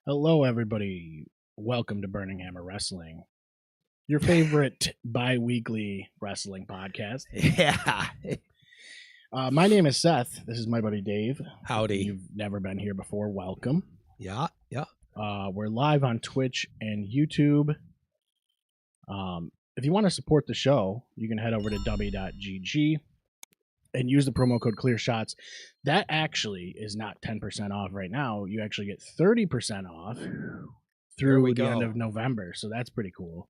Hello, everybody. Welcome to Burning Hammer Wrestling, your favorite bi-weekly wrestling podcast. Yeah. My name is Seth. This is my buddy Dave. Howdy. You've never been here before. Welcome. Yeah. We're live on Twitch and YouTube. If you want to support the show, you can head over to w.gg and use the promo code ClearShots. That actually is not 10% off right now. You actually get 30% off through the end of November. So that's pretty cool.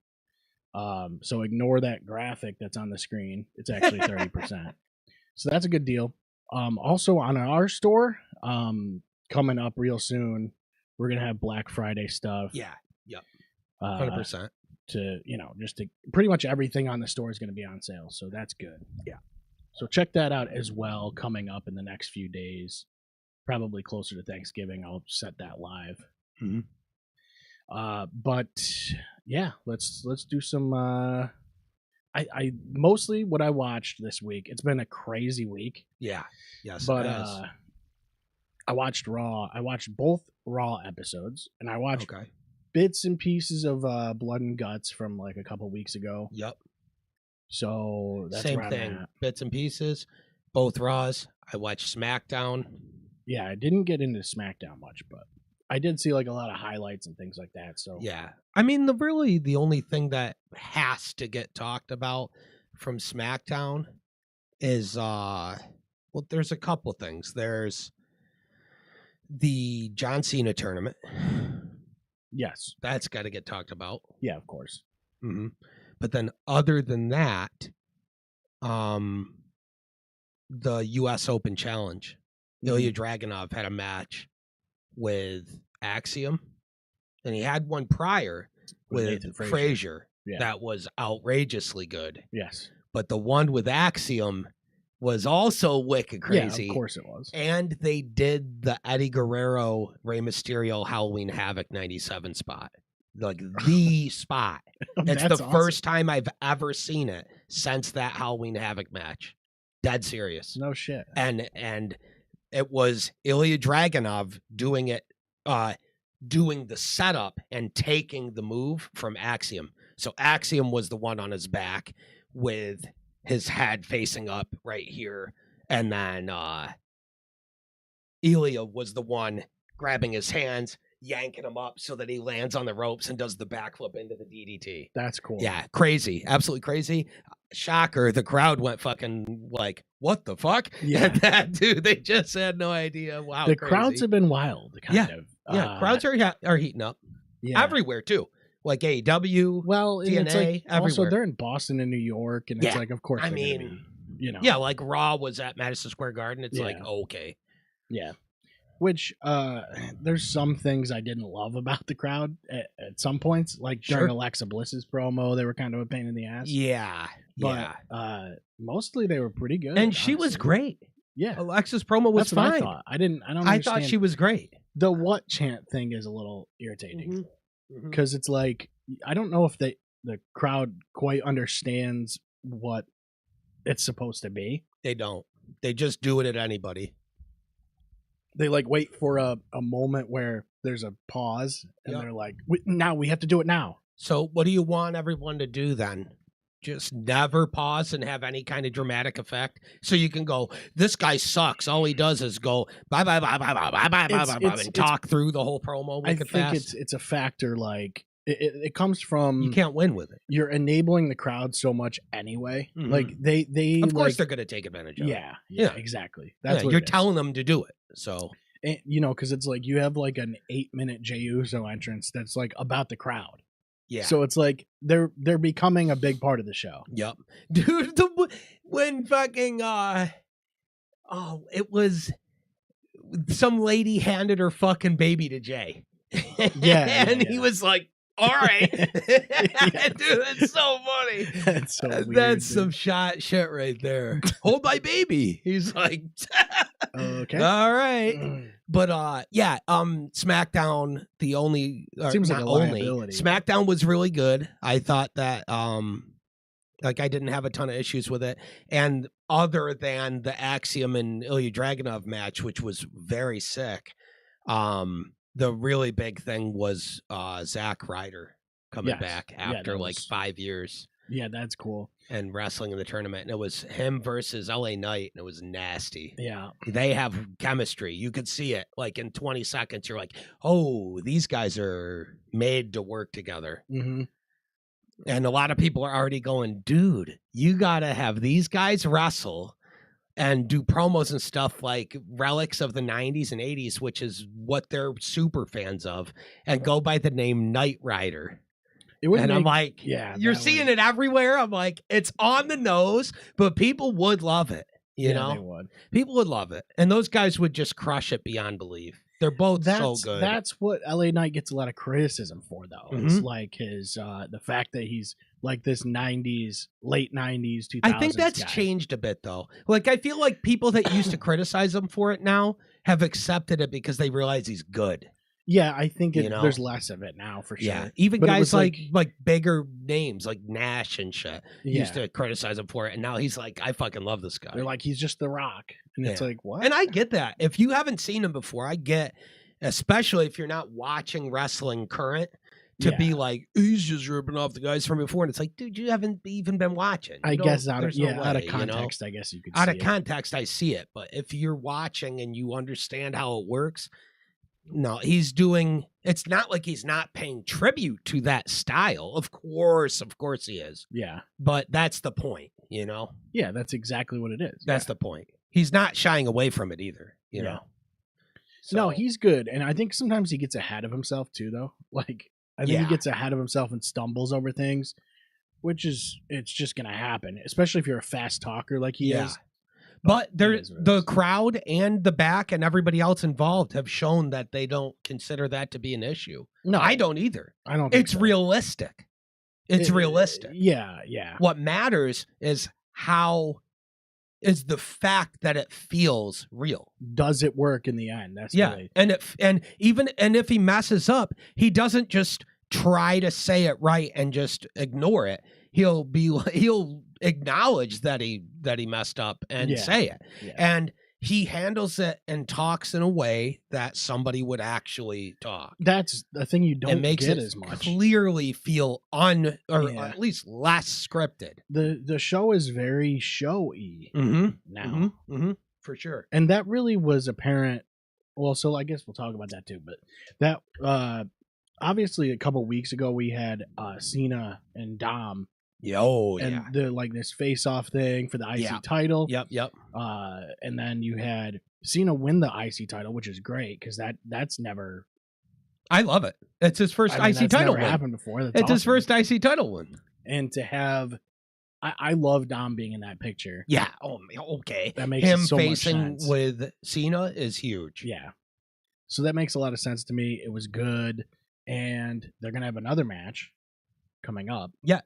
So ignore that graphic that's on the screen. It's actually 30%. So that's a good deal. Also on our store, coming up real soon, we're going to have Black Friday stuff. Yeah. Yep. 100%. Just pretty much everything on the store is going to be on sale. So that's good. Yeah. So check that out as well coming up in the next few days. Probably closer to Thanksgiving. I'll set that live. Mm-hmm. But yeah, let's do some I mostly what I watched this week. It's been a crazy week. Yeah. Yes. But I watched Raw. I watched both Raw episodes, and I watched bits and pieces of Blood and Guts from like a couple weeks ago. Yep. So that's same thing. Bits and pieces, both Raws. I watched SmackDown. Yeah, I didn't get into SmackDown much, but I did see like a lot of highlights and things like that. So yeah, I mean, the only thing that has to get talked about from SmackDown is there's a couple things. There's the John Cena tournament. Yes, that's got to get talked about. Yeah, of course. Mm-hmm. But then, other than that, the U.S. Open Challenge, Ilya Dragunov had a match with Axiom, and he had one prior with Frazier that was outrageously good. Yes. But the one with Axiom was also wicked crazy. Yeah, of course it was. And they did the Eddie Guerrero, Rey Mysterio, Halloween Havoc 97 spot. Like the spot. It's the first time I've ever seen it since that Halloween Havoc match. Dead serious. No shit. And it was Ilya Dragunov doing it, doing the setup and taking the move from Axiom. So Axiom was the one on his back with his head facing up right here. And then Ilya was the one grabbing his hands, yanking him up so that he lands on the ropes and does the backflip into the DDT. That's cool. Yeah, crazy. Absolutely crazy. Shocker, the crowd went fucking like, what the fuck? Yeah. That dude, they just had no idea. Wow. The crowds have been wild, kind of. Yeah, crowds are heating up. Yeah. Everywhere, too. Like AEW, well, TNA, it's like everywhere. Also, they're in Boston and New York, and it's like, of course, Yeah, like Raw was at Madison Square Garden. It's like, okay. Yeah. Which there's some things I didn't love about the crowd at some points, like during Alexa Bliss's promo, they were kind of a pain in the ass. Yeah, but mostly they were pretty good, and she was great. Yeah, Alexa's promo was fine. What I thought. I don't. I thought she was great. The what chant thing is a little irritating because it's like I don't know if the crowd quite understands what it's supposed to be. They don't. They just do it at anybody. They like wait for a moment where there's a pause and they're like, now we have to do it now. So what do you want everyone to do then? Just never pause and have any kind of dramatic effect. So you can go, this guy sucks. All he does is go bye bye bye bye bye bye bye bye bye and talk through the whole promo. I think it's a factor like it comes from you can't win with it. You're enabling the crowd so much anyway. Like they of course they're going to take advantage of it. Yeah, exactly. That's what you're telling them to do it. So and, because it's like you have like an 8-minute Jey Uso entrance that's like about the crowd. Yeah. So it's like they're becoming a big part of the show. Yep. Dude, when fucking it was some lady handed her fucking baby to Jay. And he was like, all right. Dude, that's so funny. That's so weird. That's some shit right there. Hold my baby. He's like, okay. All right. But SmackDown, the only seems like a liability. SmackDown was really good. I thought that like I didn't have a ton of issues with it. And other than the Axiom and Ilya Dragunov match, which was very sick, the really big thing was Zack Ryder coming Yes. back Yeah, after that like was- 5 years Yeah, that's cool. and wrestling in the tournament. And it was him versus LA Knight, and it was nasty. Yeah. They have chemistry. You could see it. Like in 20 seconds, you're like, oh, these guys are made to work together. Mm-hmm. And a lot of people are already going, dude, you got to have these guys wrestle and do promos and stuff like relics of the 90s and 80s, which is what they're super fans of, and go by the name Knight Rider. It would And I'm make- like, yeah, you're that seeing would- it everywhere. I'm like, it's on the nose, but people would love it. You yeah, they know, would. people would love it. And those guys would just crush it beyond belief. They're both so good. That's what LA Knight gets a lot of criticism for, though. It's Mhm. like his the fact that he's like this '90s, late '90s, 2000s. I think that's guy. changed a bit though. Like I feel like people that used to criticize him for it now have accepted it because they realize he's good. Yeah, I think You know? there's less of it now for sure. Yeah, even But it guys was like bigger names like Nash and shit Yeah. used to criticize him for it, and now he's like, I fucking love this guy. They're like, he's just The Rock, and it's Yeah. like, what? And I get that. If you haven't seen him before, I get, especially if you're not watching wrestling current, to be Yeah. like, he's just ripping off the guys from before, and it's like, dude, you haven't even been watching. I You guess don't- out of there's no out of way, you know? context, I guess you could Out see of it. context, I see it, but if you're watching and you understand how it works, no, he's doing. It's not like he's not paying tribute to that style. Of course he is. Yeah, But that's the point, you know. yeah, that's exactly what it is. That's the point. He's not shying away from it either, you Yeah. know. No, So- he's good, and I think sometimes he gets ahead of himself too, though. Like, I think Yeah. he gets ahead of himself and stumbles over things, which is it's just gonna happen, especially if you're a fast talker like he Yeah. is. But it there, is what it the is. crowd and the back and everybody else involved have shown that they don't consider that to be an issue. No, I don't either. I don't. Think It's so. realistic. It's realistic. Yeah, yeah, What matters is the fact that it feels real. does it work in the end? That's Yeah. really, And if he messes up, he doesn't just try to say it right and just ignore it. He'll acknowledge that he messed up and Yeah. say it. yeah. And he handles it and talks in a way that somebody would actually talk. That's the thing you don't It makes get it as much. clearly feel or Yeah. at least less scripted. The show is very showy Mm-hmm. now. For sure. And that really was apparent. Well, so I guess we'll talk about that too. But that obviously a couple weeks ago we had Cena and Dom and the like this face-off thing for the IC Yeah. title. Yep. And then you had Cena win the IC title, which is great because that's never I love it. It's his first I mean, IC that's title never win. happened before. That's It's his awesome. first IC title win. And to have, I love Dom being in that picture. Yeah. Oh, okay. That makes Him so much facing sense. with Cena is huge. Yeah. So that makes a lot of sense to me. It was good. And they're going to have another match coming up. Yeah.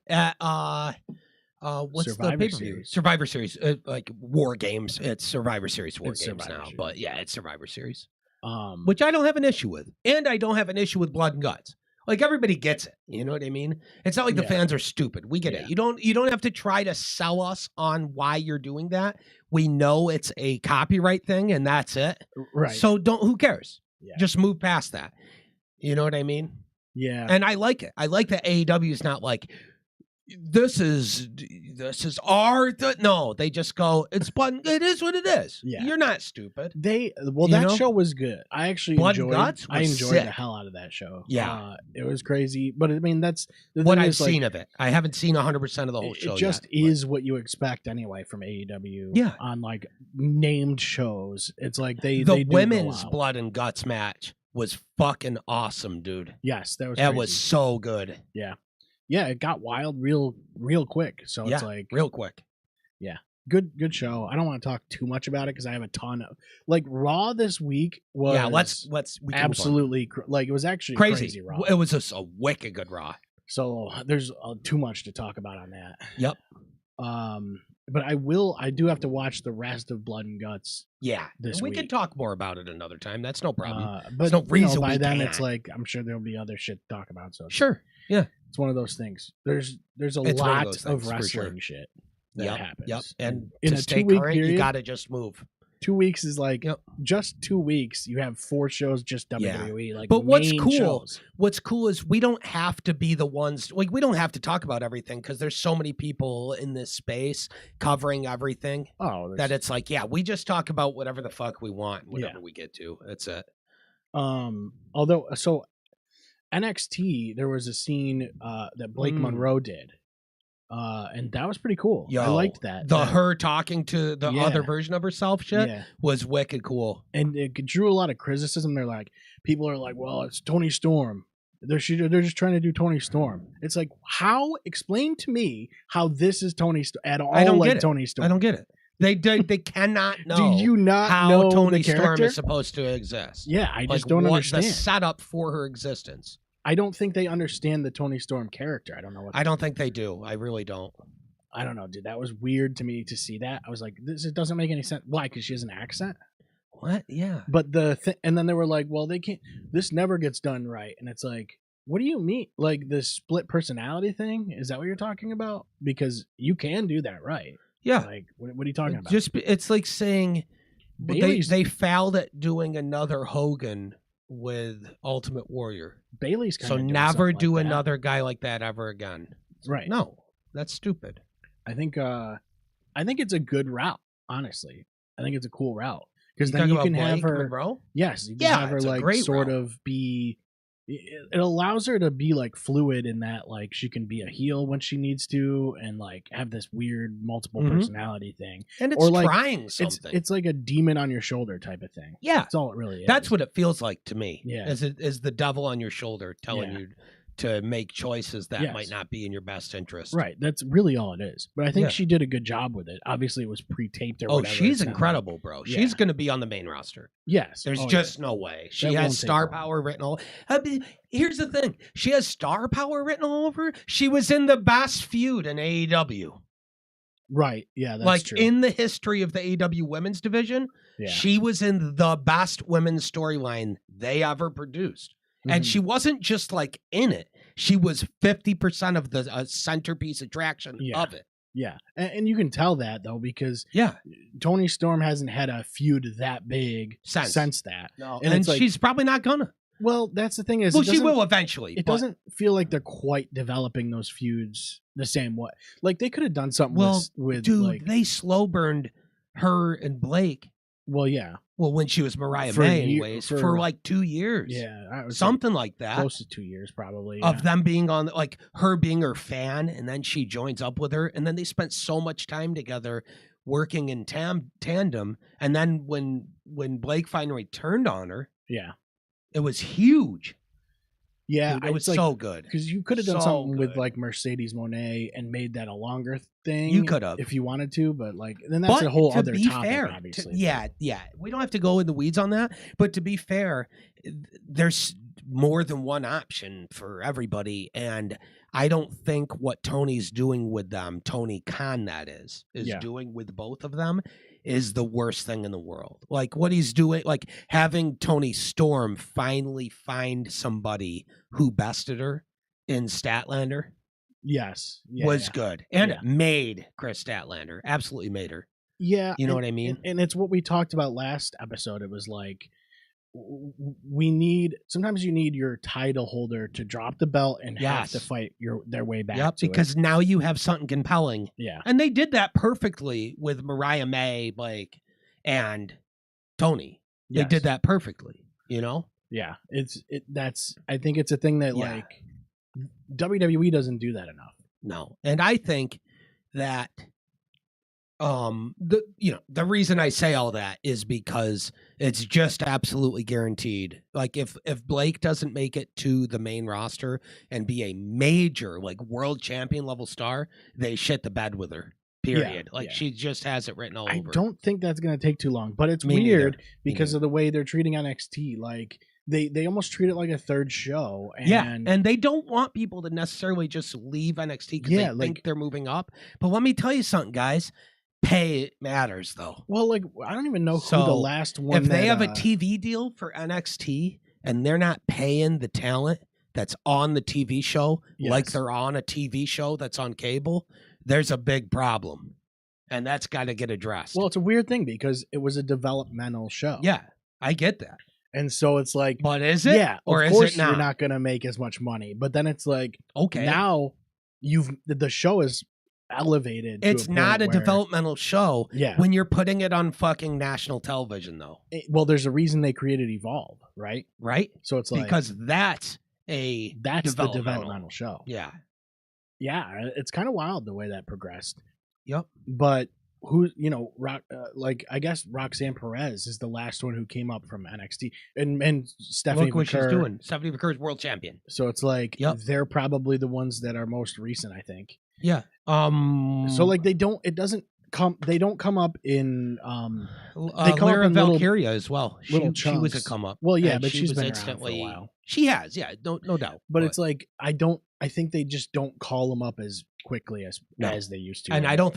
What's Survivor the pay-per-view? Series. Survivor Series. Like War Games. It's Survivor Series War It's Games Survivor now. Series. But yeah, it's Survivor Series. Which Which I don't have an issue with. And I don't have an issue with blood and guts. Like everybody gets it. You know what I mean? It's not like the Yeah. fans are stupid. We get Yeah. it. You don't have to try to sell us on why you're doing that. We know it's a copyright thing and that's it. right. So who cares? Yeah. Just move past that. You know what I mean? yeah. And I like it. I like that AEW is not like this is our no, they just go, it is what it is. Yeah. You're not stupid. That You know? show was good. I actually Blood and enjoyed. Guts I was enjoyed the sick. hell out of that show. Yeah. It was crazy, but I mean that's the What thing I've is, like, seen of it. I haven't seen 100% of the whole show It just yet, but- is what you expect anyway from AEW. Yeah. On like named shows, it's like they the do go women's out. blood and guts match was fucking awesome, dude. Yes, that was. That crazy. was so good. Yeah, it got wild real quick. So it's Yeah, like real quick. good show. I don't want to talk too much about it because I have a ton of like Raw this week was Yeah, let's we can move on. absolutely like it was actually crazy Raw. It was just a wicked good Raw. So there's too much to talk about on that. Yep. But I do have to watch the rest of Blood and Guts. Yeah, This we week. can talk more about it another time. That's no problem. But no reason by we then can't. it's like I'm sure there'll be other shit to talk about. So Sure. it's one of those things. There's a It's one of lot those of things, for sure. wresling shit that Yep. happens. Yep. And in to a stay 2-week current, you period, got to just move. 2 weeks is like Yep. just 2 weeks. You have 4 shows just Yeah. WWE. Like, But what's main cool? shows. What's cool is we don't have to be the ones. Like, we don't have to talk about everything because there's so many people in this space covering everything Oh, that it's like, yeah, we just talk about whatever the fuck we want, whatever we get to. That's it. although so NXT, there was a scene that Blake Monroe did. And that was pretty cool. I liked that. Her talking to the other version of herself shit was wicked cool. And it drew a lot of criticism. They're like, people are like, well, it's Tony Storm. They're just trying to do Tony Storm. It's like, explain to me how this is Tony Storm at all. I don't get it. Tony Storm. I don't get it. They cannot know. Do you not how know Tony the Storm character? is supposed to exist? Yeah, I just don't understand the setup for her existence. I don't think they understand the Tony Storm character. I don't know. I don't think they do. I really don't. I don't know, dude. That was weird to me to see that. I was like, it doesn't make any sense. Why? Because she has an accent. What? Yeah. But and then they were like, well, they can't. This never gets done right. And it's like, what do you mean? Like the split personality thing? Is that what you're talking about? Because you can do that right. Yeah. Like, what are you talking about? It's like saying they failed at doing another Hogan with Ultimate Warrior. Bailey's so never do another guy like that ever again. Right. No, that's stupid. I think it's a good route, honestly. I think it's a cool route. Because then you can have her Monroe? Yes, you can have her like sort of be it allows her to be like fluid in that like she can be a heel when she needs to and like have this weird multiple personality thing. And it's like, trying something. It's like a demon on your shoulder type of thing. Yeah. That's all it really is. That's what it feels like to me. Yeah. Is the devil on your shoulder telling you to make choices that might not be in your best interest. Right. That's really all it is. But I think she did a good job with it. Obviously, it was pre-taped or whatever. Oh, she's incredible, bro. Yeah. She's going to be on the main roster. Yes. There's just no way. She has star power written all. Here's the thing. She has star power written all over her. She was in the best feud in AEW. Right. Yeah, that's true. In the history of the AEW women's division, she was in the best women's storyline they ever produced. And she wasn't just like in it. She was 50% of the centerpiece attraction of it. Yeah. And you can tell that, though, because Tony Storm hasn't had a feud that big since that. No. And she's probably not gonna. Well, that's the thing is... Well, she will eventually. It doesn't feel like they're quite developing those feuds the same way. Like, they could have done something with... Dude, like, they slow burned her and Blake. Well, yeah. Well, when she was Mariah May, anyways, for like 2 years. Yeah. Something like that. Close to 2 years, probably. Of them being on, like, her being her fan, and then she joins up with her, and then they spent so much time together working in tandem, and then when Blake finally turned on her, it was huge. Yeah, dude, it was so good. Because you could have done something with like Mercedes Moné and made that a longer thing. You could have, if you wanted to, but like then that's a whole other topic. Fair, obviously, yeah. We don't have to go in the weeds on that. But to be fair, there's more than one option for everybody, and I don't think what Tony's doing with them, Tony Khan, that is doing with both of them, is the worst thing in the world. Like what he's doing, like having Tony Storm finally find somebody who bested her in Statlander. Yes. Was good. And it made Chris Statlander. Absolutely made her. Yeah. You know what I mean? And it's what we talked about last episode. It was like, sometimes you need your title holder to drop the belt and have to fight their way back. Yep, because now you have something compelling. Yeah. And they did that perfectly with Mariah May, Blake, and Tony. They did that perfectly, you know? Yeah. I think it's a thing that like WWE doesn't do that enough. No. And I think that the reason I say all that is because it's just absolutely guaranteed. Like if Blake doesn't make it to the main roster and be a major like world champion level star, they shit the bed with her. Period. She just has it written all over. I don't think that's going to take too long, but it's weird because of the way they're treating NXT. Like they almost treat it like a third show. And and they don't want people to necessarily just leave NXT because they think they're moving up. But let me tell you something, guys. Pay matters, though. Well, like I don't even know who the last one. If they have a TV deal for NXT and they're not paying the talent that's on the TV show like they're on a TV show that's on cable, there's a big problem. and that's got to get addressed. Well, it's a weird thing because it was a developmental show. yeah, I get that. And so it's like, But is it? yeah, or of is course it not? you're not going to make as much money. But then it's like, Okay. now the show is elevated. It's to a not a point where- developmental show Yeah. when you're putting it on fucking national television, though, Well, there's a reason they created Evolve, right? right? So it's like, Because that's a that's the developmental show. Yeah. Yeah, it's kind of wild the way that progressed. Yep. But like I guess Roxanne Perez is the last one who came up from NXT, and Stephanie Look what she's McCurr. doing. Stephanie McCurr's world champion. So it's like Yep. they're probably the ones that are most recent, I think. Yeah. So like they don't come up in they come up Lara in little- Valkyria as well. little She was a chunks. come up. Well, yeah, and but she she's was been instantly. around for a while. She has, yeah, no doubt. But it's like I think they just don't call them up as quickly as No. they used to. and I don't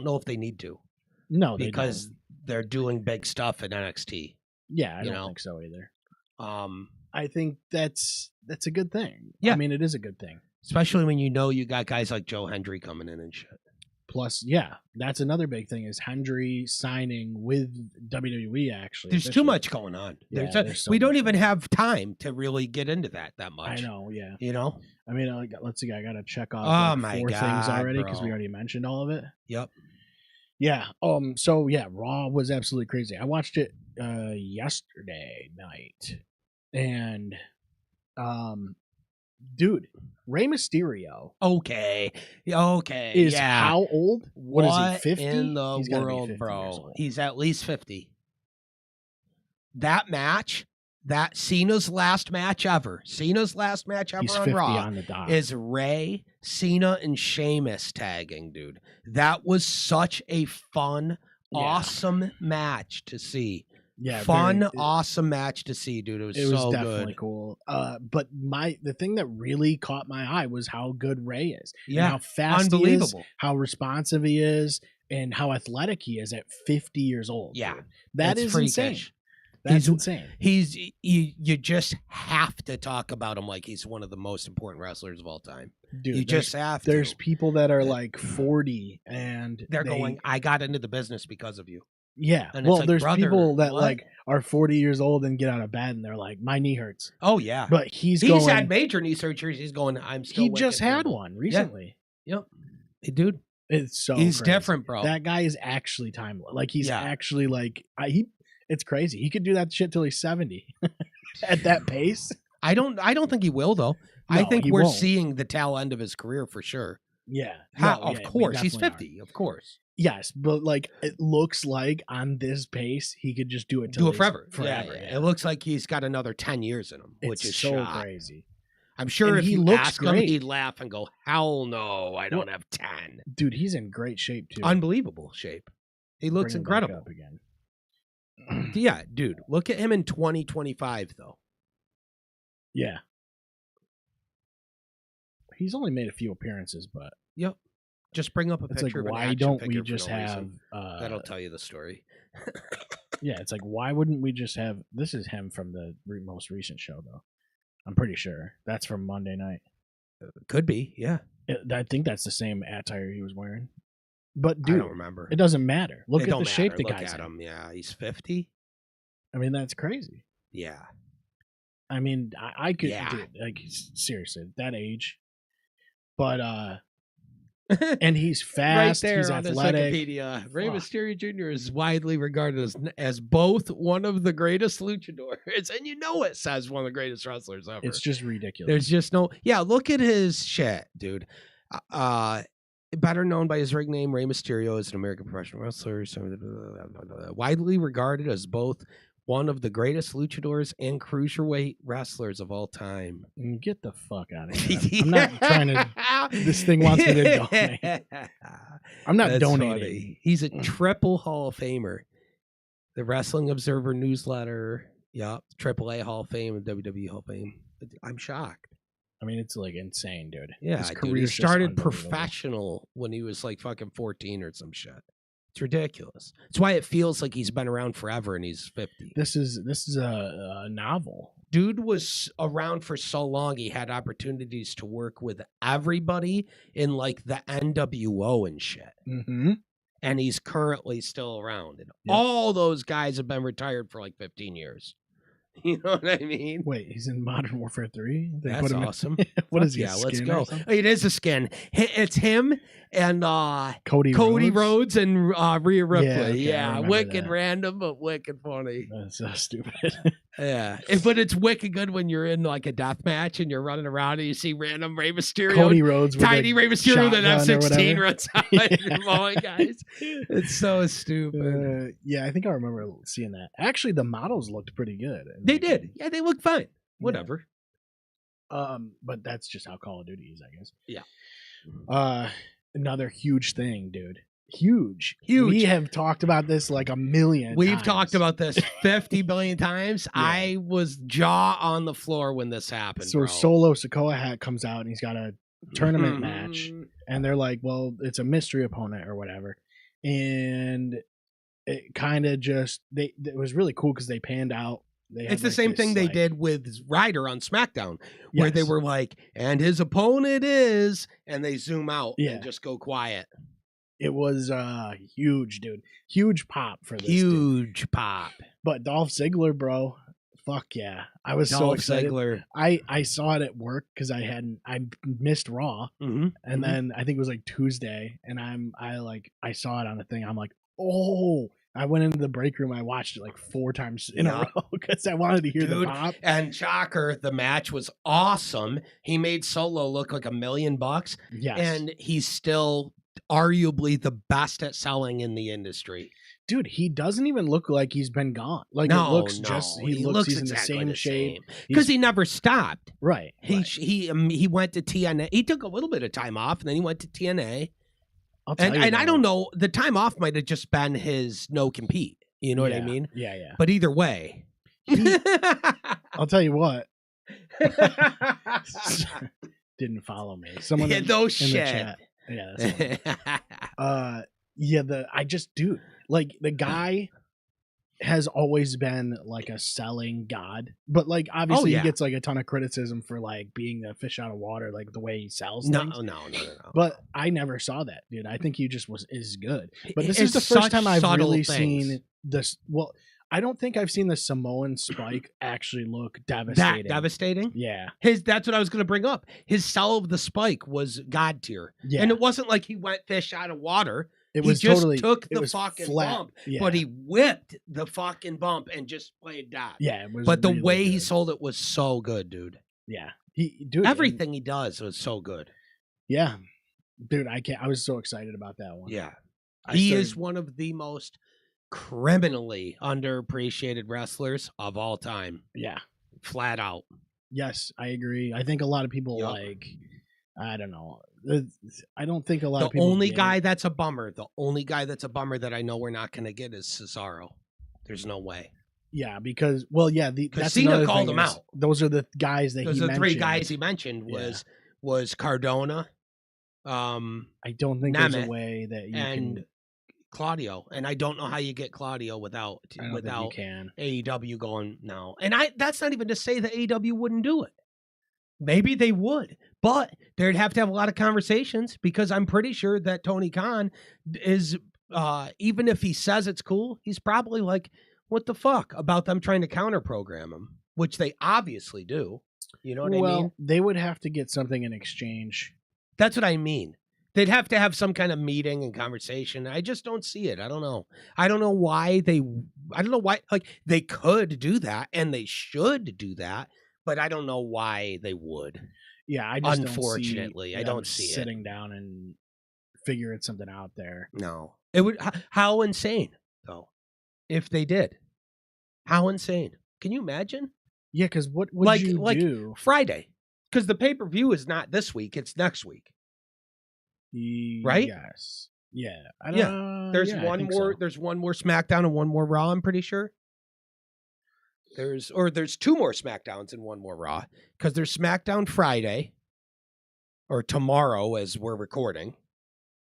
know if they need to, No, they because don't. they're doing big stuff in NXT. Yeah, I you don't know. think so either. Um, I think that's a good thing. Yeah. I mean, it is a good thing. especially when you got guys like Joe Hendry coming in and shit. Plus, yeah, that's another big thing is Hendry signing with WWE. Actually, There's too officially. much going on. Yeah, There's there's so we don't much even have time to really get into that I much. know. Yeah. You know? I mean, let's see. I got to check off Oh like my 4 things God, already because we bro. already mentioned all of it. Yep. Yeah. So yeah, Raw was absolutely crazy. I watched it yesterday night, and dude, Rey Mysterio Okay. is yeah. how old? What is he? 50 in the He's gotta be world, 50 years bro? old. He's at least 50. That match, that Cena's last match ever. Cena's last match ever He's on 50 Raw on the dot. is Ray, Cena, and Sheamus tagging, dude. That was such a fun, Yeah. awesome match to see. Yeah, Fun, very- awesome match to see, dude. It was, It was so definitely good. cool. But the thing that really caught my eye was how good Ray is. And Yeah, how fast he is, unbelievable. how responsive he is, and how athletic he is at 50 years old. Yeah, dude. That it's is insane. freakish. That's He's- insane. You just have to talk about him like he's one of the most important wrestlers of all time. Dude, You just have to. there's people that are like 40 and They're going, I got into the business because of you. Yeah. and it's Well, like, there's brother, people that what? like are 40 years old and get out of bed and they're like, my knee hurts. Oh yeah, But he's he's going. had major knee surgeries. He's going, I'm still. He just wicked had good." one recently. Yep, hey, dude, It's so he's crazy. different, bro. That guy is actually timeless. Like he's Yeah. actually like it's crazy. He could do that shit till he's 70 at that pace. I don't think he will though. I No, think he we're won't. seeing the tail end of his career for sure. Yeah. Of we course, he's definitely 50. Of course, are. Yes, but like it looks like on this pace he could just do it till do it he's- forever. Forever. Yeah. It looks like he's got another 10 years in him, which It's is so shot. crazy. I'm sure And if he you looks ask him, great. he'd laugh and go, "Hell no, I don't Well, have 10." Dude, he's in great shape too. Unbelievable shape. He looks Bring him back incredible. up again. Yeah, dude. Look at him in 2025 though. Yeah. He's only made a few appearances, but Yep. Just bring up a it's like, picture of an why action don't figure we for just no have? reason. That'll tell you the story. Yeah, it's like, why wouldn't we just have? This is him from the most recent show, though. I'm pretty sure that's from Monday night. Could be, yeah. I think that's the same attire he was wearing. But I dude, don't remember. it doesn't matter. Look It at don't the shape matter. the Look guy's at in. him. Yeah, he's 50. I mean, that's crazy. Yeah. I mean, I could, Yeah. dude, like seriously, that age. But and he's fast. right there He's on his athletic. Wikipedia, Rey Fuck. Mysterio Jr. is widely regarded as both one of the greatest luchadors, and it says one of the greatest wrestlers ever. It's just ridiculous. There's just no, yeah. Look at his shit, dude. Better known by his ring name, Rey Mysterio is an American professional wrestler, widely regarded as both one of the greatest luchadors and cruiserweight wrestlers of all time. Get the fuck out of here. I'm not trying to. This thing wants me to donate. I'm not That's donating. funny. He's a triple Hall of Famer. The Wrestling Observer newsletter. Yep. AAA Hall of Fame and WWE Hall of Fame. I'm shocked. I mean, it's like insane, dude. Yeah, His dude. He career's just started unbelievable. professional when he was like fucking 14 or some shit. It's ridiculous. It's why it feels like he's been around forever and he's 50. This is a novel. Dude was around for so long, he had opportunities to work with everybody in like the NWO and shit. Mm-hmm. and he's currently still around. And Yep. all those guys have been retired for like 15 years. You know what I mean? Wait, he's in Modern Warfare 3? They That's put him awesome. What Fuck is he? yeah, a let's skin or go. something? It is a skin. It's him and Cody Rhodes and Rhea Ripley. okay, I Yeah, remember wicked that. random, but wicked funny. That's so stupid. Yeah, but it's wicked good when you're in like a death match and you're running around and you see random Rey Mysterio, Cody Rhodes with tiny a Rey Mysterio with an shotgun or F-16 whatever. runs out and mauling guys. It's so stupid. Yeah, I think I remember seeing that. Actually, the models looked pretty good. They did. Yeah, they look fine. Whatever. But that's just how Call of Duty is, I guess. Yeah. Another huge thing, dude. Huge. Huge. We have talked about this like a million We've times. talked about this 50 billion times. Yeah. I was jaw on the floor when this happened. So bro. Solo Sikoa hat comes out and he's got a tournament Mhm. match, and they're like, well, it's a mystery opponent or whatever. And it kind of just it was really cool because they panned out. They had, It's the like, same this, thing they like- did with Ryder on SmackDown, where they Yes. were like, and his opponent is, and they zoom out Yeah. and just go quiet. It was huge, dude. Huge pop for this dude. Huge pop. But Dolph Ziggler, bro, fuck yeah. I was so Dolph excited. Ziggler. I saw it at work because I missed Raw, Mm-hmm. and then I think it was like Tuesday, and I saw it on the thing. I'm like, oh. I went into the break room. I watched it like 4 times in a Yeah. row because I wanted to hear the Dude, pop. And Shocker, the match was awesome. He made Solo look like $1 million, Yes, and he's still arguably the best at selling in the industry. dude, he doesn't even look like he's been gone. Like No, it looks no, just he looks he's exactly in the same shape. because he never stopped. Right. He went to TNA. He took a little bit of time off, and then he went to TNA. I'll tell you And I though, don't know. The time off might have just been his no compete. You know what I Yeah, mean? Yeah, yeah. But either way, I'll tell you what. Didn't follow me. Someone yeah, in, no in the shit. chat. Yeah. That's dude, like the guy has always been like a selling god, but like obviously yeah. he gets like a ton of criticism for like being a fish out of water, like the way he sells no, things. no. But I never saw that, dude. I think he just is good. But this is It's the first such time I've subtle really things. seen this. Well, I don't think I've seen the Samoan Spike actually look that devastating. devastating. Yeah, That's what I was going to bring up. His sell of the spike was god tier, yeah. and it wasn't like he went fish out of water. It He was just totally took it the was fucking flat. bump, Yeah. but he whipped the fucking bump and just played that. Yeah, it was. But the really way he good. sold it was so good, dude. Yeah, dude, Everything he does was so good. Yeah, dude, I was so excited about that one. Yeah. I He started- is one of the most criminally underappreciated wrestlers of all time. Yeah, Flat out. yes, I agree. I think a lot of people Yup. like. I don't know. I don't think a lot of The people. only get guy it. that's a bummer, that I know we're not going to get is Cesaro. There's no way. Yeah, because that's Cena another called thing him is out. Those are the guys that Those he are the three mentioned. guys he mentioned Yeah. was Cardona, I don't think there's a Nemeth way that you and can. Claudio. And I don't know how you get Claudio without I don't think you can. AEW going no. And that's not even to say that AEW wouldn't do it. Maybe they would, but they'd have to have a lot of conversations because I'm pretty sure that Tony Khan is, even if he says it's cool, he's probably like, what the fuck about them trying to counter program him, which they obviously do. You know what I mean? They would have to get something in exchange. That's what I mean. They'd have to have some kind of meeting and conversation. I just don't see it. I don't know. I don't know why like they could do that and they should do that, but I don't know why they would. Yeah, I just Unfortunately, I don't don't see it. sitting down and figuring something out there. No. It would how insane though if they did. How insane. Can you imagine? Yeah, because what would you do? Friday. Cuz the pay-per-view is not this week, it's next week. Right? Yes. Yeah. There's I one think more so. there's one more SmackDown and one more Raw, I'm pretty sure. There's 2 more SmackDowns and 1 more Raw cuz there's SmackDown Friday or tomorrow as we're recording.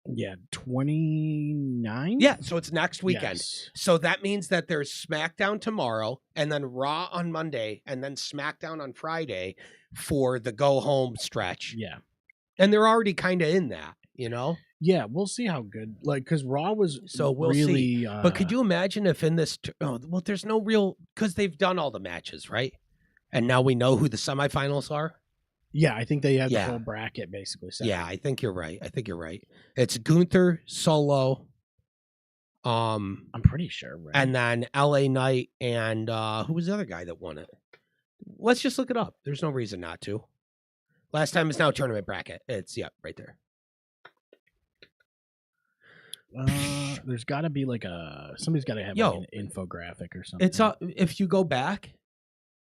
Yeah, 29. Yeah, so it's next weekend. Yes. So that means that there's SmackDown tomorrow and then Raw on Monday and then SmackDown on Friday for the go home stretch. Yeah. And they're already kind of in that, you know? Yeah, we'll see how good. Like, because Raw was So we'll really. see. But could you imagine if in this? Well, there's no real because they've done all the matches, right? And now we know who the semifinals are. Yeah, I think they have the Yeah. whole bracket basically set. Yeah, I think you're right. It's Gunther, Solo, I'm pretty sure. Right? and then LA Knight and who was the other guy that won it? Let's just look it up. There's no reason not to. Last time is now tournament bracket. It's right there. There's got to be like somebody's got to have like an infographic or something. It's if you go back,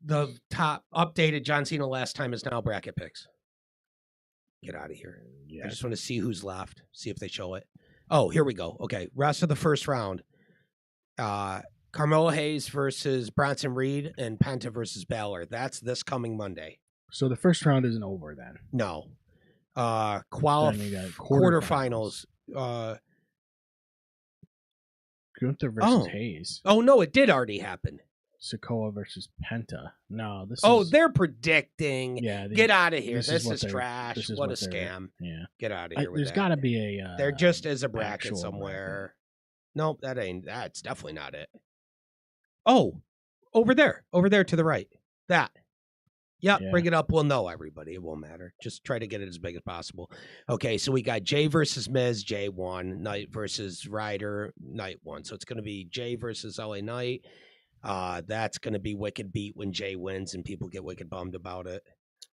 the top updated John Cena last time is now bracket picks. Get out of here. Yeah. I just want to see who's left. See if they show it. Oh, here we go. Okay, rest of the first round. Carmelo Hayes versus Bronson Reed and Penta versus Balor. That's this coming Monday. So the first round isn't over then. No. Then you got Quarterfinals. Gunther versus Hayes. Oh no, it did already happen. Sikoa versus Penta. No, this. They're predicting. Yeah. Get out of here. This is what trash. What a scam. Yeah. Get out of here. There's got to be a. There just is a bracket actual somewhere. Nope, that's definitely not it. Oh, over there to the right. That. Yep, Yeah. Bring it up. We'll know everybody. It won't matter. Just try to get it as big as possible. Okay, so we got Jay versus Miz, Jay won. Knight versus Ryder, Knight won. So it's going to be Jay versus LA Knight. That's going to be wicked beat when Jay wins and people get wicked bummed about it.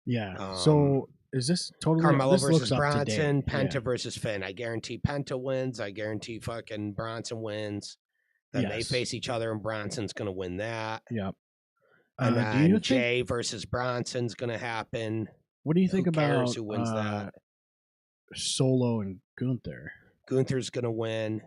Yeah. So is this totally Carmelo this versus looks Bronson, up to date. Penta versus Finn? I guarantee Penta wins. I guarantee fucking Bronson wins. Then they face each other and Bronson's going to win that. Yep. And then Jay versus Bronson's going to happen. What do you think about who wins that? Solo and Gunther? Gunther's going to win,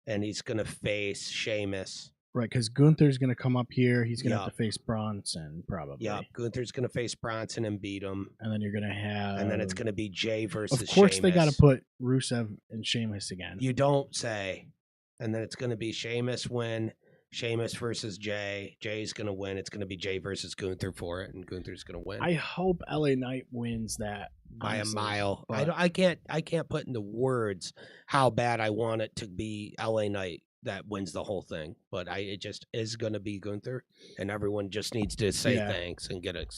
and he's going to face Sheamus. Right, because Gunther's going to come up here. He's going to have to face Bronson, probably. Yeah, Gunther's going to face Bronson and beat him. And then you're going to have... And then it's going to be Jay versus Of course, Sheamus. they got to put Rusev and Sheamus again. You don't say. And then it's going to be Sheamus win. Sheamus versus Jay. Jay's going to win. It's going to be Jay versus Gunther for it, and Gunther's going to win. I hope LA Knight wins that by honestly, a mile. I can't put into words how bad I want it to be LA Knight that wins the whole thing, but it just is going to be Gunther, and everyone just needs to say thanks and get it.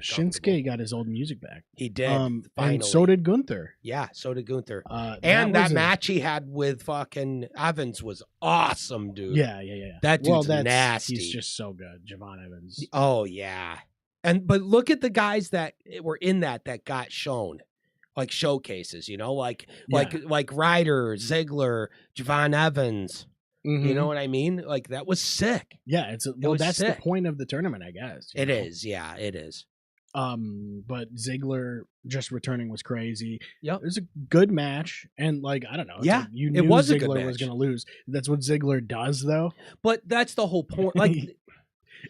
Shinsuke got his old music back. He did, and so did Gunther. Yeah, so did Gunther. And that match he had with fucking Evans was awesome, dude. Yeah. That dude's nasty. He's just so good, Javon Evans. Oh yeah, but look at the guys that were in that got shown. Like showcases, like Ryder, Ziggler, Javon Evans. Mm-hmm. You know what I mean? Like that was sick. Yeah, that's sick. The point of the tournament, I guess. It is, yeah, it is. But Ziggler just returning was crazy. Yep. It was a good match, and I don't know. Yeah, you knew Ziggler was going to lose. That's what Ziggler does, though. But that's the whole point. Like,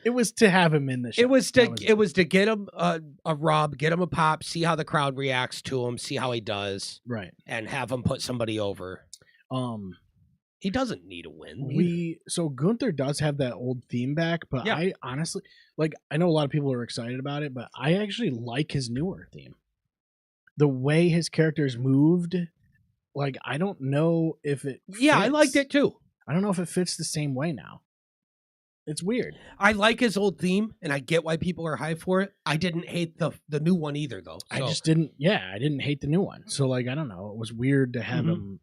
it was to have him in the show. It was to get him a rub, get him a pop, see how the crowd reacts to him, see how he does, right, and have him put somebody over. He doesn't need a win. So Gunther does have that old theme back, but I honestly, I know a lot of people are excited about it, but I actually like his newer theme. The way his characters moved, I don't know if it fits. Yeah, I liked it too. I don't know if it fits the same way now. It's weird. I like his old theme, and I get why people are hyped for it. I didn't hate the new one either, though. So. I just didn't. Yeah, I didn't hate the new one. So I don't know. It was weird to have him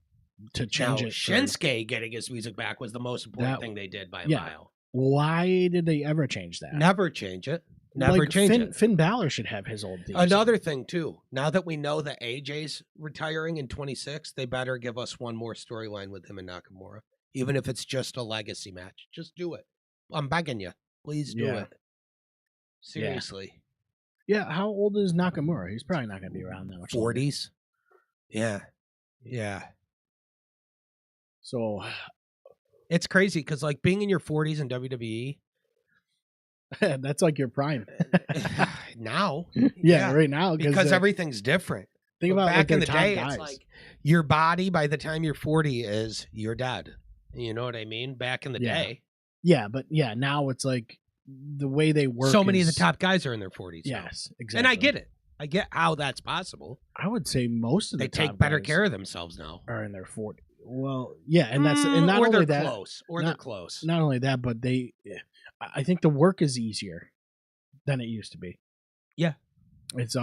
to change it. Shinsuke getting his music back was the most important thing they did by a mile. Why did they ever change that? Never change it. Never change it. Finn Balor should have his old theme. Another thing too. Now that we know that AJ's retiring in 26, they better give us one more storyline with him and Nakamura, even if it's just a legacy match. Just do it. I'm begging you. Please do it. Seriously. Yeah. How old is Nakamura? He's probably not going to be around that much. 40s. Yeah. So it's crazy because being in your 40s in WWE, that's like your prime. Now. Yeah, right now. Because everything's different. Think about back in the day, guys. It's like your body by the time you're 40 is you're dead. You know what I mean? Back in the day. Yeah, but now it's the way they work. So many of the top guys are in their 40s. Yes, now. exactly. And I get it. I get how that's possible. I would say most of the They take top better guys care of themselves now. are in their 40s. Well, yeah, and not or only they're that, close, or they're close. not only that, but I think the work is easier than it used to be. Yeah. It's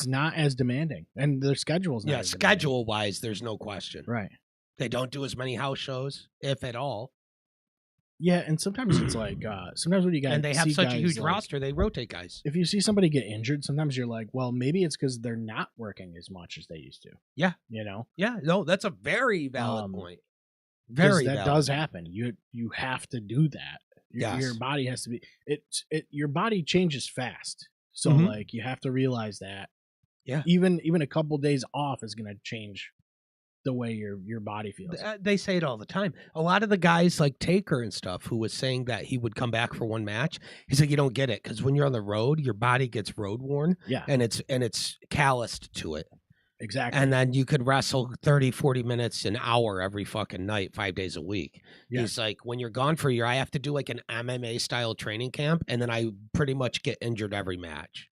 not as demanding, and their schedule's not. Yeah, as demanding. schedule wise, there's no question. Right. They don't do as many house shows, if at all. Yeah, and sometimes it's like sometimes when you got And they have such a guys, huge like, roster, they rotate guys. If you see somebody get injured, sometimes you're like, well, maybe it's because they're not working as much as they used to. Yeah. You know? Yeah, no, that's a very valid point. 'Cause Very that valid. does happen. You have to do that. Your Yes. body has to be your body changes fast. So Mhm. like you have to realize that. Yeah. Even a couple days off is gonna change the way your body feels. They say it all the time. A lot of the guys like Taker and stuff who was saying that he would come back for one match. He's like, you don't get it, because when you're on the road, your body gets road worn Yeah. and it's calloused to it. Exactly. And then you could wrestle 30, 40 minutes, an hour every fucking night, 5 days a week. Yeah. He's like, when you're gone for a year, I have to do like an MMA style training camp, and then I pretty much get injured every match.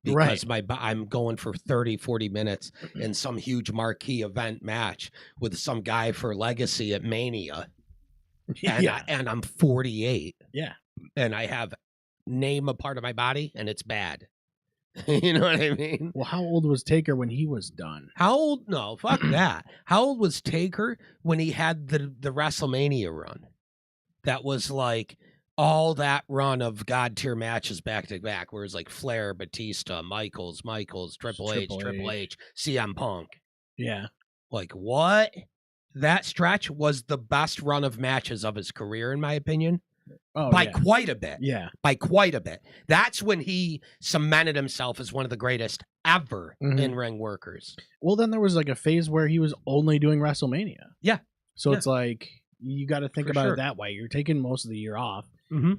Because I'm going for 30, 40 minutes in some huge marquee event match with some guy for Legacy at Mania. And, yeah. and I'm 48. Yeah. And I have name a part of my body, and it's bad. You know what I mean? Well, how old was Taker when he was done? How old? No, fuck that. How old was Taker when he had the WrestleMania run? That was like all that run of God tier matches back to back, where it's like Flair, Batista, Michaels, Triple H, CM Punk. Yeah. Like what? That stretch was the best run of matches of his career, in my opinion. Oh, by yeah. quite a bit. Yeah. By quite a bit. That's when he cemented himself as one of the greatest ever in-ring workers. Well, then there was like a phase where he was only doing WrestleMania. Yeah. So Yeah. it's like you got to think For about sure. it that way. You're taking most of the year off. Mm-hmm.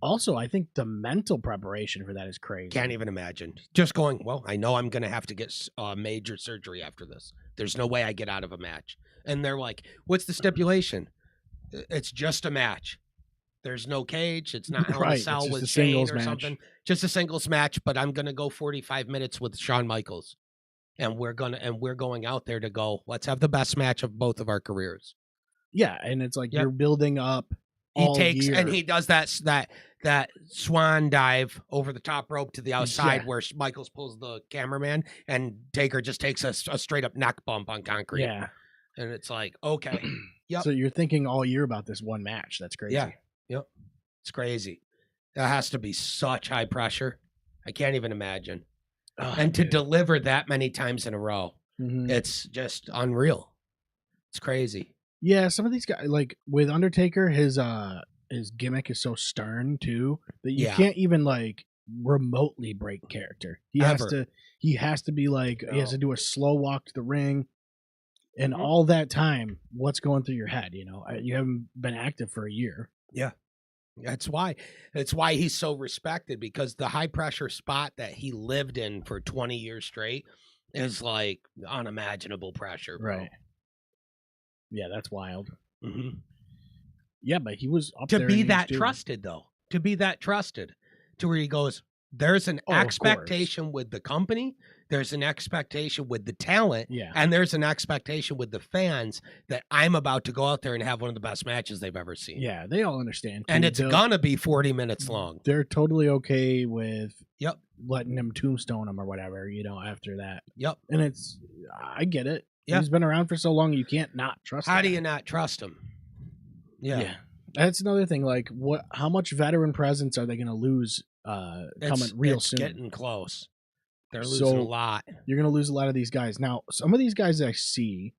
Also, I think the mental preparation for that is crazy. Can't even imagine. Just going, well, I know I'm going to have to get major surgery after this. There's no way I get out of a match. And they're like, what's the stipulation? It's just a match. There's no cage. It's not Hell in a Cell with Shane or something. Just a singles match, but I'm going to go 45 minutes with Shawn Michaels. And we're going out there to go, let's have the best match of both of our careers. Yeah, and it's like Yep. you're building up He all takes year. and he does that swan dive over the top rope to the outside Yeah. where Michaels pulls the cameraman and Taker just takes a straight up neck bump on concrete. Yeah. And it's like, okay. Yep. So you're thinking all year about this one match. That's crazy. Yeah. Yep. It's crazy. That has to be such high pressure. I can't even imagine. Oh, And to dude. deliver that many times in a row, Mhm. it's just unreal. It's crazy. Yeah, some of these guys, like with Undertaker, his gimmick is so stern too that you Yeah. can't even like remotely break character. He has to be like he has to do a slow walk to the ring, and all that time, what's going through your head? You know, you haven't been active for a year. Yeah. That's why he's so respected, because the high pressure spot that he lived in for 20 years straight is like unimaginable pressure. Bro. Right. Yeah, that's wild. Mm-hmm. Yeah, but he was up To there be in age, that too. trusted, though, to be that trusted, to where he goes, there's an Oh, of expectation with the company, there's an expectation with the talent, Yeah. and there's an expectation with the fans that I'm about to go out there and have one of the best matches they've ever seen. Yeah, they all understand. And too. it's gonna be 40 minutes long. They're totally okay with Yep. letting him tombstone him or whatever, you know, after that. Yep. And I get it. Yeah. He's been around for so long, you can't not trust him. How do you not trust him? Yeah. That's another thing. Like, how much veteran presence are they going to lose coming real it's soon? getting close. They're losing a lot. You're going to lose a lot of these guys. Now, some of these guys I see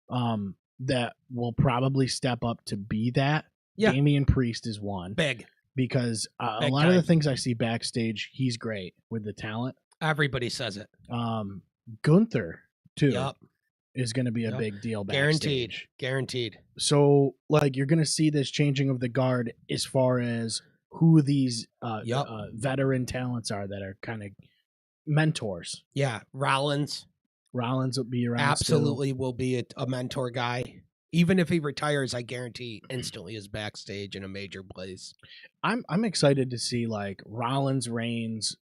that will probably step up to be that. Yeah. Damian Priest is one. Big. Because a Big lot of the time. things I see backstage, he's great with the talent. Everybody says it. Gunther, too, Yep. is going to be a Yep. big deal backstage. Guaranteed. Guaranteed. So, like, you're going to see this changing of the guard as far as who these veteran talents are that are kind of mentors. Yeah. Rollins Rollins will be around. absolutely will be a mentor guy. Even if he retires, I guarantee instantly is backstage in a major place. I'm excited to see like Rollins, Reigns,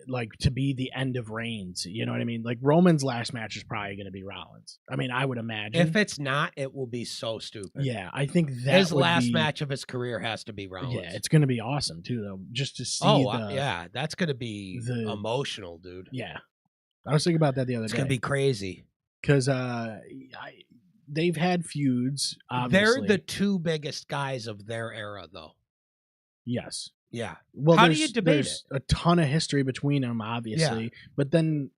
like to be the end of Reigns. You know what I mean? Like Roman's last match is probably going to be Rollins. I mean, I would imagine. If it's not, it will be so stupid. Yeah, I think that His would last be, match of his career has to be Rollins. Yeah, it's going to be awesome too, though, just to see. Yeah, that's going to be emotional, dude. Yeah, I was thinking about that the other day. It's going to be crazy because they've had feuds. Obviously. They're the two biggest guys of their era, though. Yes. Yeah. Well, how do you debate it? A ton of history between them, obviously, but then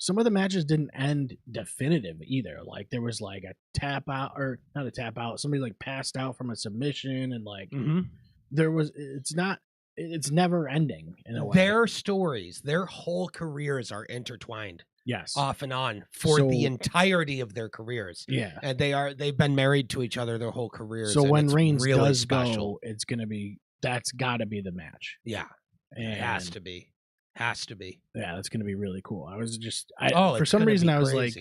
some of the matches didn't end definitive either. Like there was like a tap out, or not a tap out. Somebody like passed out from a submission, and like there was. It's never ending in a way. Their stories, their whole careers are intertwined. Yes, off and on for the entirety of their careers. Yeah, and they've been married to each other their whole careers. So when Reigns really does special. go, it's gonna be. That's got to be the match. Yeah, it has to be. Has to be. Yeah, that's going to be really cool. I was just, for some reason, I was like,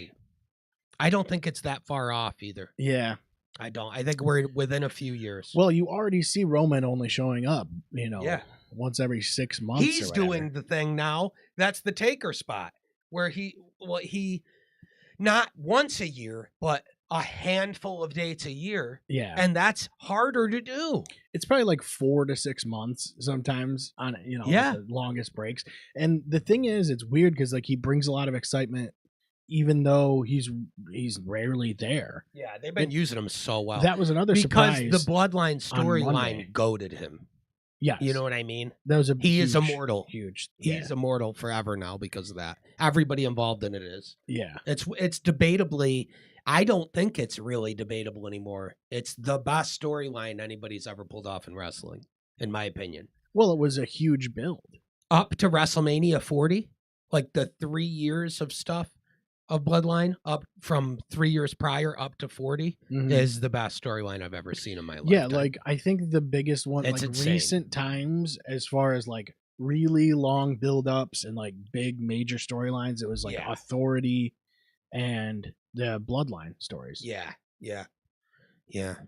I don't think it's that far off either. Yeah, I don't. I think we're within a few years. Well, you already see Roman only showing up, once every 6 months. He's doing the thing now. That's the Taker spot where he not once a year, but a handful of dates a year. Yeah. And that's harder to do. It's probably like 4 to 6 months sometimes on, the longest breaks. And the thing is, it's weird because like he brings a lot of excitement even though he's rarely there. Yeah, they've been using him so well. That was another surprise. Because the Bloodline storyline goaded him. Yeah. You know what I mean? That was he is immortal. Huge. He's immortal forever now because of that. Everybody involved in it is. Yeah. It's debatably, I don't think it's really debatable anymore. It's the best storyline anybody's ever pulled off in wrestling, in my opinion. Well, it was a huge build. Up to WrestleMania 40, like the 3 years of stuff of Bloodline, up from 3 years prior up to 40, is the best storyline I've ever seen in my life. Yeah, like I think the biggest one, it's like insane. Recent times, as far as like really long build-ups and like big major storylines, it was like Authority and the Bloodline stories. Yeah.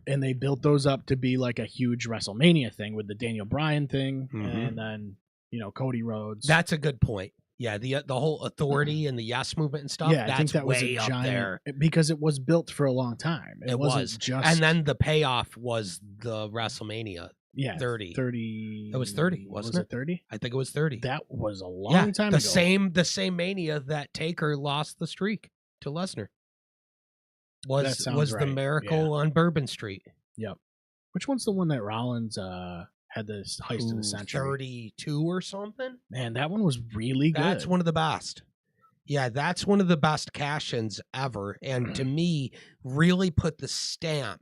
And they built those up to be like a huge WrestleMania thing with the Daniel Bryan thing, and then Cody Rhodes. That's a good point. Yeah, the whole Authority and the Yes movement and stuff. Yeah, that's I think that was way a up giant, there because it was built for a long time. It wasn't just, and then the payoff was the WrestleMania. 30. It was 30, wasn't it? 30? I think it was 30. That was a long time ago. The same Mania that Taker lost the streak to Lesnar. Was the Miracle on Bourbon Street. Yep. Which one's the one that Rollins had this heist of the century? 32 or something? Man, that one was really good. That's one of the best. Yeah, that's one of the best cash-ins ever. And to me, really put the stamp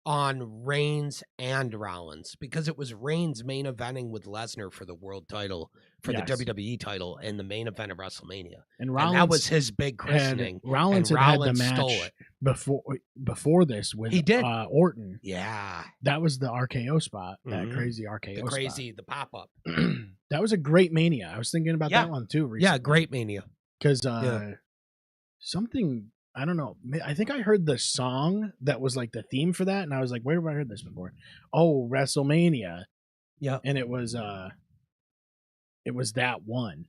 on Reigns and Rollins, because it was Reigns main eventing with Lesnar for the world title, for the WWE title, in the main event of WrestleMania. And Rollins, that was his big christening. Rollins had the match before this with Orton. Yeah. That was the RKO spot, that crazy RKO spot. The pop-up. That was a great Mania. I was thinking about that one too recently. Yeah, great Mania. Because something... I don't know. I think I heard the song that was like the theme for that, and I was like, "Where have I heard this before?" Oh, WrestleMania. Yeah, and it was that one,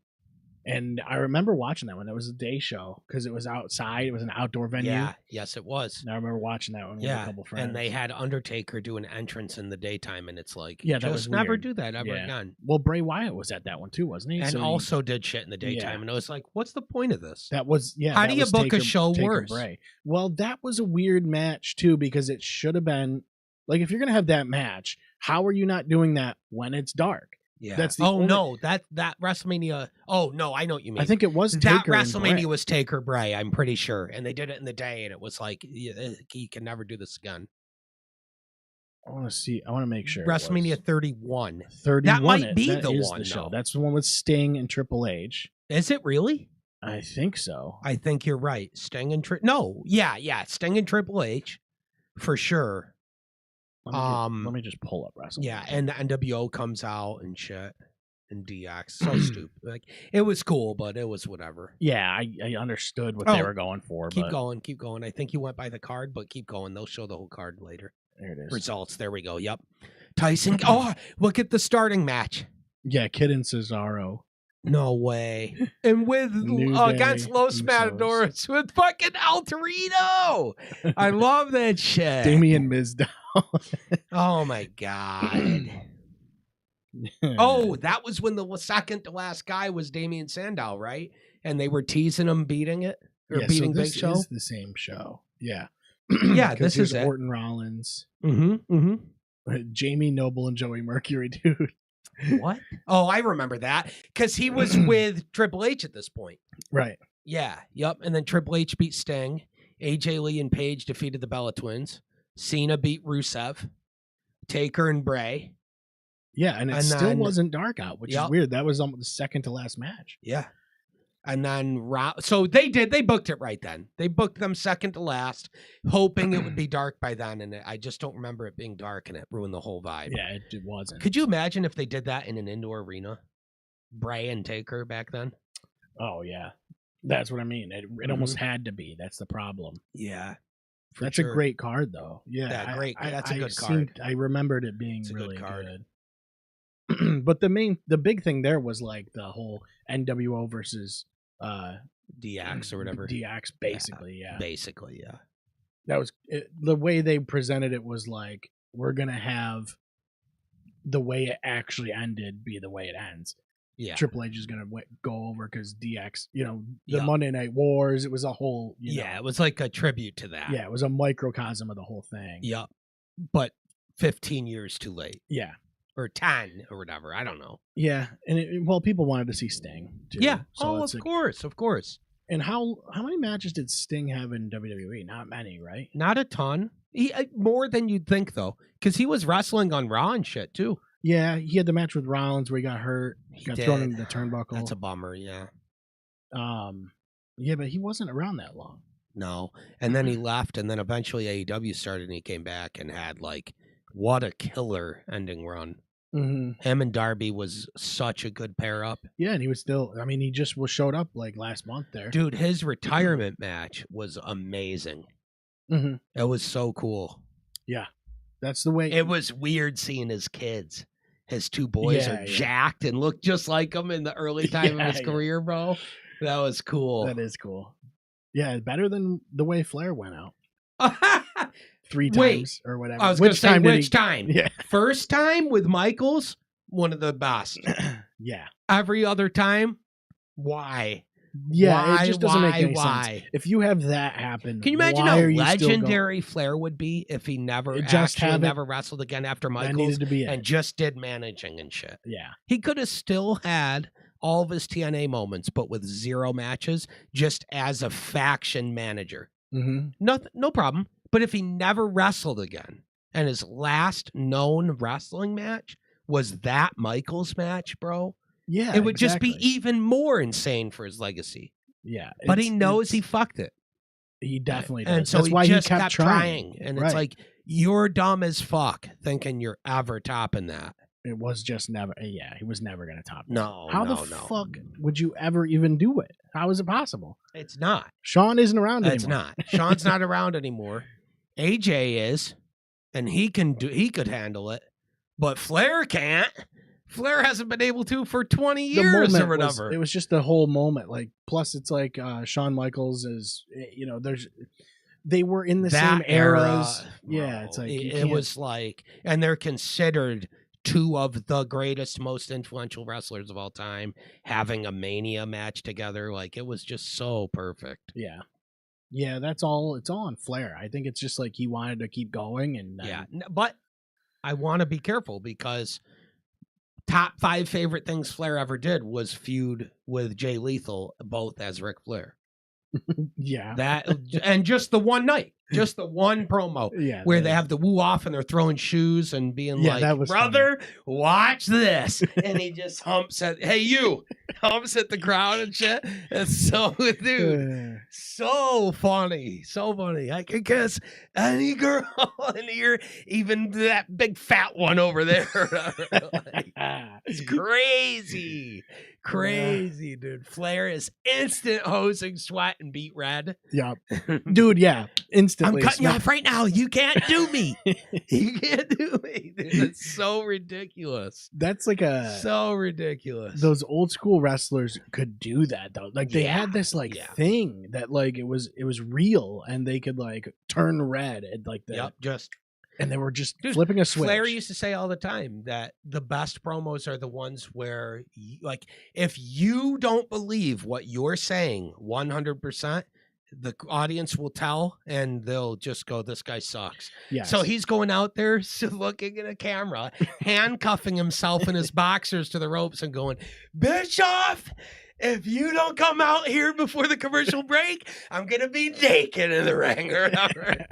and I remember watching that one. It was a day show because it was outside. It was an outdoor venue. Yeah, yes, it was. And I remember watching that one with a couple friends. And they had Undertaker do an entrance in the daytime, and it's like, that was never weird. Do that ever again. Well, Bray Wyatt was at that one too, wasn't he? And also did shit in the daytime, and I was like, what's the point of this? That was How do you book a show worse? Bray. Well, that was a weird match too, because it should have been like, if you're gonna have that match, how are you not doing that when it's dark? Yeah. That's the no, that WrestleMania. Oh no, I know what you mean. I think it was that Taker WrestleMania was Taker Bray. I'm pretty sure, and they did it in the day, and it was like, he can never do this again. I want to make sure. WrestleMania 31. 31. That might be the one. The show. That's the one with Sting and Triple H. Is it really? I think so. I think you're right. Sting and Sting and Triple H, for sure. Let me just pull up WrestleMania. Yeah, and the NWO comes out and shit, and DX. So stupid. Like, it was cool, but it was whatever. Yeah, I understood what they were going for. Keep going. I think you went by the card, but keep going. They'll show the whole card later. There it is. Results. There we go. Yep. Tyson. Look at the starting match. Yeah, Kid and Cesaro. No way. And with New against Day, Los Usos. Matadores with fucking El Torito. I love that shit. Damian Mizdow. Oh my god. Oh, that was when the second to last guy was Damian Sandow, right? And they were teasing him beating it or yeah, beating so this Big Show. is the same show. Yeah. Yeah, 'Cause this here's is it. Orton Rollins, Mm-hmm. Jamie Noble, and Joey Mercury, dude. What? Oh, I remember that because he was with Triple H at this point. Right. Yeah. Yep. And then Triple H beat Sting. AJ Lee and Paige defeated the Bella Twins. Cena beat Rusev. Taker and Bray. Yeah, and it And still then- wasn't dark out, which Yep. is weird. That was almost the second to last match. Yeah. And then so they booked it right then. They booked them second to last, hoping it would be dark by then. And I just don't remember it being dark, and it ruined the whole vibe. Yeah, it wasn't. Could you imagine if they did that in an indoor arena? Bray and Taker back then? Oh yeah, that's what I mean. It almost had to be. That's the problem. Yeah. That's a great card, though. Yeah, Yeah, great. That's a good seemed- card. I remembered it being It's a good really card. good. But the big thing there was like the whole NWO versus DX or whatever. DX, basically. Yeah, Basically, yeah. that was the way they presented it. Was like, we're gonna have the way it actually ended be the way it ends. Yeah. Triple H is gonna go over because DX, the Yeah. Monday Night Wars. It was a whole, Yeah, it was like a tribute to that. yeah, it was a microcosm of the whole thing. Yep. But 15 years too late. Yeah, Or 10 or whatever. I don't know. yeah, and people wanted to see Sting too. Yeah. So Of course. Of course. And how many matches did Sting have in WWE? Not many, right? Not a ton. More than you'd think, though. Because he was wrestling on Raw and shit, too. Yeah, he had the match with Rollins where he got hurt, He got did. thrown into the turnbuckle. That's a bummer, yeah. Yeah, but he wasn't around that long. No. And then he left, and then eventually AEW started, and he came back and had, like, what a killer ending run. Mm-hmm. Him and Darby was such a good pair up. Yeah, and he was still. I mean, he just showed up like last month there. Dude, his retirement match was amazing. Mm-hmm. It was so cool. Yeah, that's the way. It was weird seeing his kids. His two boys Yeah, are yeah. jacked and look just like him in the early time Yeah, of his yeah. career, bro. That was cool. That is cool. Yeah, better than the way Flair went out 3 Wait, times or whatever. I was going to say, did which he- time? Yeah, First time with Michaels, one of the best. yeah, Every other time, why? yeah. Why, it just doesn't make any why? sense. If you have that happen, Can you imagine why how are you still going- legendary Flair would be if he never Just actually haven't- never wrestled again after That Michaels needed to be it. and just did managing and shit? Yeah, He could have still had all of his TNA moments, but with 0 matches, just as a faction manager. mm-hmm. No problem. But if he never wrestled again, and his last known wrestling match was that Michaels match, bro, Yeah, it would just be exactly. even more insane for his legacy. Yeah, But he knows it's- he fucked it. he definitely does. And so That's he why just he kept trying. And Right. it's like, you're dumb as fuck thinking you're ever topping that. It was just never. Yeah, he was never going to top. That. No, How no, the no. fuck would you ever even do it? How is it possible? It's not. Sean isn't around It's anymore. not. Sean's not around anymore. AJ is, and he could handle it, but Flair can't. Flair hasn't been able to for 20 The years or moment whatever. it was just the whole moment. Like, plus it's like Shawn Michaels is. They were in the same eras. Yeah, it's bro, like you it can't- was like, and they're considered 2 of the greatest, most influential wrestlers of all time having a Mania match together. Like, it was just so perfect. Yeah, yeah. That's all. It's all on Flair. I think it's just like he wanted to keep going, and Yeah, but I want to be careful because top 5 favorite things Flair ever did was feud with Jay Lethal, both as Ric Flair. yeah, That and just the one night, just the one promo yeah. where they have the woo off and they're throwing shoes and being Yeah, like, that was "Brother, watch this," and he just humps at, "Hey, you," humps at the crowd and shit. It's so, dude. So funny, so funny. I could kiss any girl in here, even that big fat one over there. Like, it's crazy, dude. Flair is instant hosing, sweat, and beat red. Yeah, dude. Yeah, instantly. I'm cutting you off right now. You can't do me. You can't do me. Dude, it's so ridiculous. That's like So ridiculous. those old school wrestlers could do that though. Like they had this like thing that like it was real, and they could like turn red and like that. Yep, and they were just flipping a switch. Flair used to say all the time that the best promos are the ones where, like, if you don't believe what you're saying 100%, the audience will tell, and they'll just go, "This guy sucks." Yes. So he's going out there looking at a camera, handcuffing himself in his boxers to the ropes, and going, "Bischoff, if you don't come out here before the commercial break, I'm gonna be naked in the ring or whatever."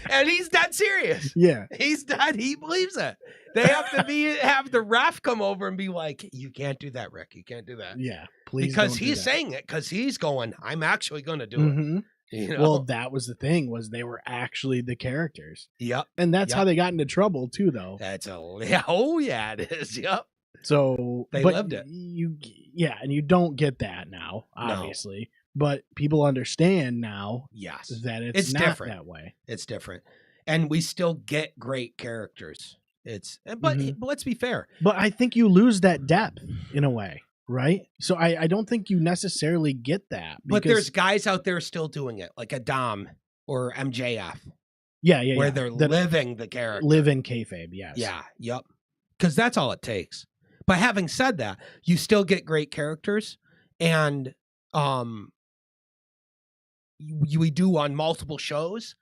And he's dead serious. Yeah. He's dead. He believes it. They have to have the ref come over and be like, "You can't do that, Rick. You can't do that." Yeah. Please. Because he's saying it because he's going, "I'm actually going to do it." You know? Well, that was the thing, was they were actually the characters. Yep. And that's how they got into trouble too, though. That's oh yeah, it is. Yep. So they lived it. And you don't get that now, obviously. No. But people understand now that it's not different that way. It's different. And we still get great characters. But let's be fair. But I think you lose that depth in a way, right? So I don't think you necessarily get that. But there's guys out there still doing it, like Adam or MJF. Yeah. Where they're living the character. Living kayfabe, yes. Yeah, yep. Because that's all it takes. But having said that, you still get great characters, and we do on multiple shows,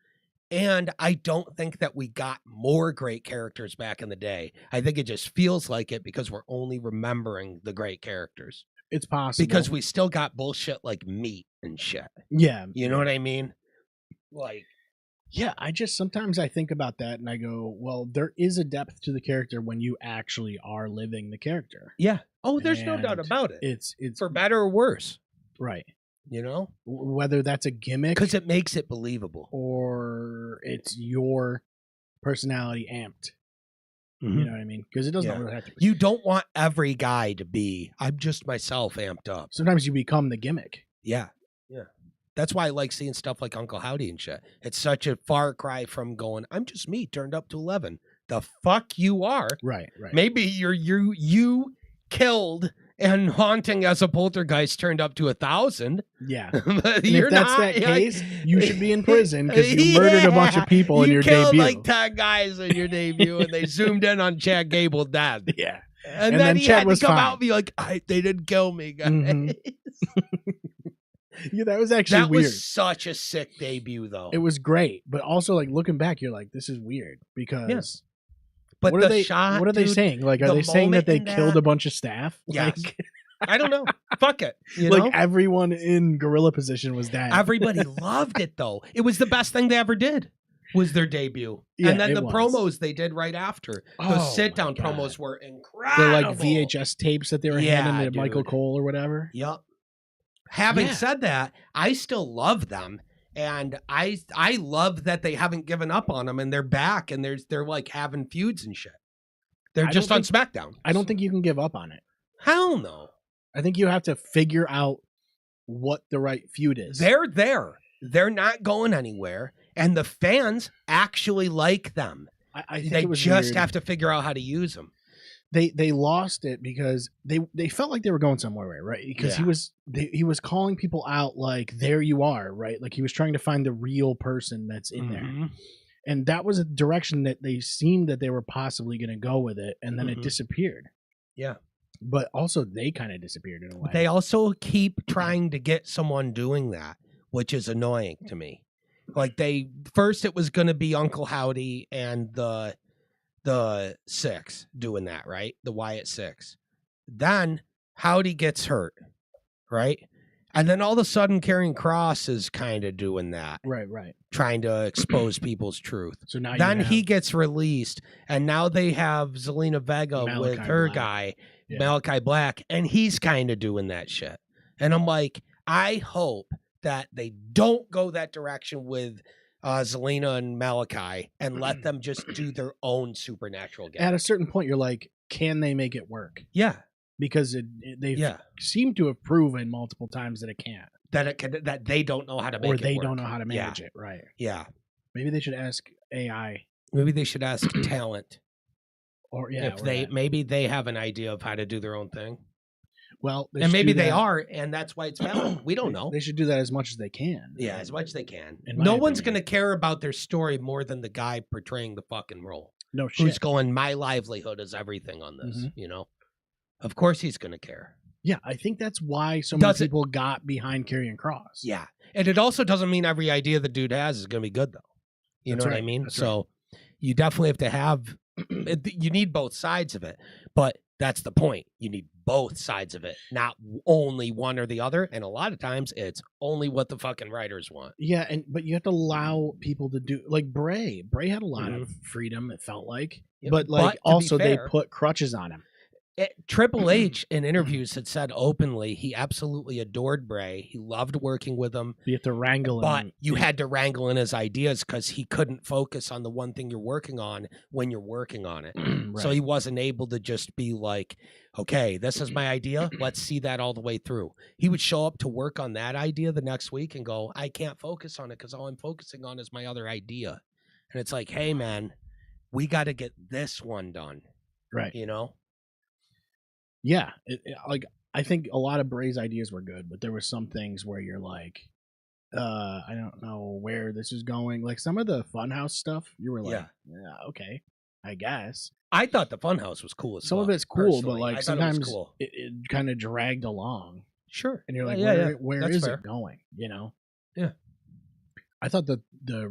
and I don't think that we got more great characters back in the day. I think it just feels like it because we're only remembering the great characters. It's possible. Because we still got bullshit like meat and shit. Yeah. You know what I mean? Like, yeah, sometimes I think about that and I go, well, there is a depth to the character when you actually are living the character. Yeah. Oh, there's no doubt about it. It's for better or worse. Right. You know, whether that's a gimmick, because it makes it believable, or it's your personality amped. You know what I mean? Because it doesn't really have to be. You don't want every guy to be, "I'm just myself amped up." Sometimes you become the gimmick. Yeah. That's why I like seeing stuff like Uncle Howdy and shit. It's such a far cry from going, "I'm just me turned up to 11." The fuck you are. Right. Maybe you killed and haunting as a poltergeist turned up to 1,000. Yeah. But if that's that case, you should be in prison because you murdered a bunch of people in your debut. You killed like 10 guys in your debut, and they zoomed in on Chad Gable dead. Yeah. And then he had to come out and be like, "They didn't kill me, guys." Yeah, that was actually weird. That was such a sick debut, though. It was great, but also like looking back, you're like, this is weird because. Yes. But what are they saying? Like, are they saying that they killed a bunch of staff? Yes. Like, I don't know. Fuck it. Like everyone in gorilla position was dead. Everybody loved it though. It was the best thing they ever did. Was their debut. Yeah, and then the promos they did right after. Those sit-down promos were incredible. They're like VHS tapes that they were handing to Michael Cole or whatever. Yep. Having said that, I still love them. And I love that they haven't given up on them, and they're back, and they're like having feuds and shit. They're just on SmackDown. I don't think you can give up on it. Hell no. I think you have to figure out what the right feud is. They're there. They're not going anywhere, and the fans actually like them. I think they it was just weird. have to figure out how to use them. They lost it because they felt like they were going somewhere, right? Because he was calling people out like, there you are, right? Like he was trying to find the real person that's in there. And that was a direction that they seemed that they were possibly going to go with it, and then it disappeared. Yeah. But also they kind of disappeared in a way. They also keep trying to get someone doing that, which is annoying to me. Like first it was going to be Uncle Howdy and the Six doing that, right? The Wyatt Six. Then Howdy gets hurt, right? And then all of a sudden Karrion Kross is kind of doing that. Right. Trying to expose people's truth. So now then he gets released, and now they have Zelina Vega with her guy, Malachi Black, and he's kind of doing that shit. And I'm like, I hope that they don't go that direction with Zelina and Malachi and let them just do their own supernatural game. At a certain point, you're like, can they make it work? Yeah. Because they seem to have proven multiple times that it can't. That they don't know how to make it work. Or they don't know how to manage it, right? Yeah. Maybe they should ask AI Maybe they should ask talent or yeah, if or they that. maybe they have an idea of how to do their own thing. Well, And maybe they are, and that's why it's valid. We don't know. They should do that as much as they can. Yeah, as much as they can. In my No one's opinion. going to care about their story more than the guy portraying the fucking role. No shit. Who's going, my livelihood is everything on this, Mhm. you know? Of course he's going to care. Yeah, I think that's why so many Does it- people got behind Karrion Kross. Yeah. And it also doesn't mean every idea the dude has is going to be good, though. You That's know what I right. mean? That's So you definitely have to have, you need both sides of it. But that's the point. You need both sides of it, not only one or the other. And a lot of times it's only what the fucking writers want. Yeah, but you have to allow people to do like Bray. Bray had a lot of freedom, it felt like. Yeah, But like to be also they fair, put crutches on him. Triple H in interviews had said openly he absolutely adored Bray. He loved working with him, You have to wrangle but him. you had to wrangle in his ideas because he couldn't focus on the one thing you're working on when you're working on it. Right. So he wasn't able to just be like, okay, this is my idea. Let's see that all the way through. He would show up to work on that idea the next week and go, I can't focus on it because all I'm focusing on is my other idea. And it's like, hey, man, we got to get this one done. Right. You know? Yeah. Like I think a lot of Bray's ideas were good, but there were some things where you're like, I don't know where this is going. Like some of the Funhouse stuff, you were like, yeah okay, I guess. I thought the Funhouse was cool as Some of fuck, it's cool, but personally. like I thought it was sometimes cool. it kind of dragged along. Sure. And you're like, Yeah, where that's is fair. it going? You know? Yeah. I thought the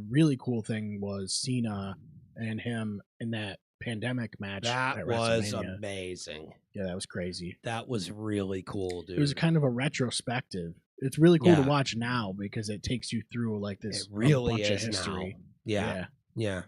really cool thing was Cena and him in that pandemic match. That at was WrestleMania. amazing. Yeah, that was crazy. That was really cool, dude. It was kind of a retrospective. It's really cool to Yeah. watch now because it takes you through like this It really bunch of is history. now. Yeah.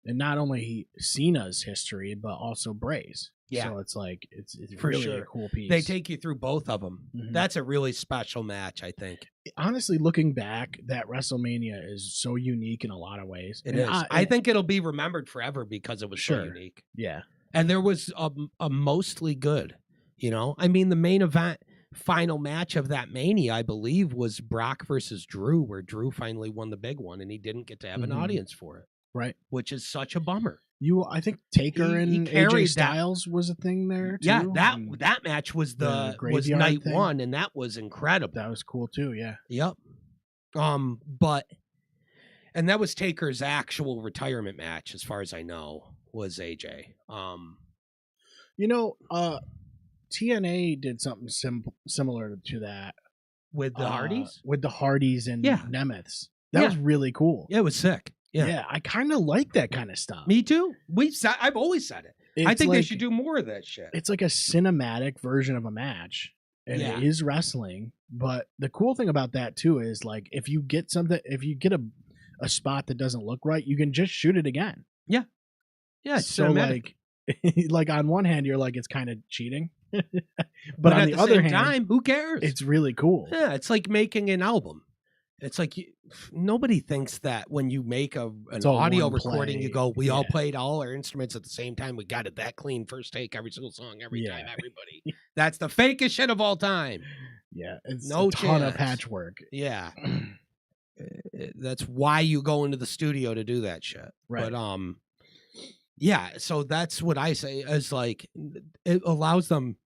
And not only Cena's history, but also Bray's. Yeah. So it's like it's For really sure. a cool piece. They take you through both of them. Mhm. That's a really special match, I think. Honestly, looking back, that WrestleMania is so unique in a lot of ways. It And is. I think it'll be remembered forever because it was so Sure. unique. yeah. And there was a mostly good, you know? I mean, the main event, final match of that Mania, I believe, was Brock versus Drew, where Drew finally won the big one and he didn't get to have an Mhm. audience for it, Right. which is such a bummer. I think Taker He and carried AJ that- Styles was a thing there too. Yeah, and that match was the was graveyard night thing. one, and that was incredible. that was cool too. Yeah. Yep. And that was Taker's actual retirement match, as far as I know, was AJ. You know, TNA did something similar to that With the Hardys? with the Hardys and Yeah. Nemeths. That Yeah. was really cool. Yeah, it was sick. Yeah. I kind of like that kind of stuff. Me too. I've always said it. I It's think they like- should do more of that shit. It's like a cinematic version of a match, and Yeah. it is wrestling. But the cool thing about that too is like if you get a spot that doesn't look right, you can just shoot it again. Yeah, it's So cinematic. like on one hand, you're like it's kind of cheating, but but on at the the other same hand, time, who cares? it's really cool. Yeah, it's like making an album. It's like nobody thinks that when you make an It's all audio one recording, you play. go, we all Yeah. played all our instruments at the same time. We got it that clean, first take, every single song, every Yeah. time, everybody. That's the fakest shit of all time. Yeah, it's No a ton of chance. patchwork. Yeah. That's why you go into the studio to do that shit. Right. But yeah, so that's what I say is like it allows them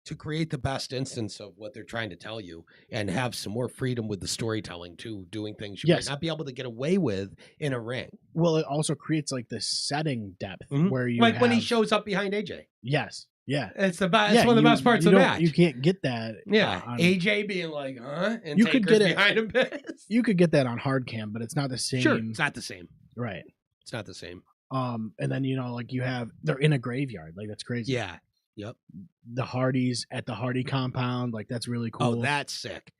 to create the best instance of what they're trying to tell you and have some more freedom with the storytelling too, doing things you Yes. might not be able to get away with in a ring. Well, it also creates like this setting depth Mhm. where you Like when he have- shows up behind AJ. Yes. Yeah. It's the best. Yeah, It's one of the you- best parts you of the don't- match. You can't get that. Yeah, on- AJ being like, huh? And You could Taker's get it- behind him pissed. you could get that on hard cam, but it's not the same. Sure, it's not the same. Right. It's not the same. And then like they're in a graveyard, like that's crazy. Yeah. Yep. The Hardys at the Hardy compound, like that's really cool. Oh, that's sick.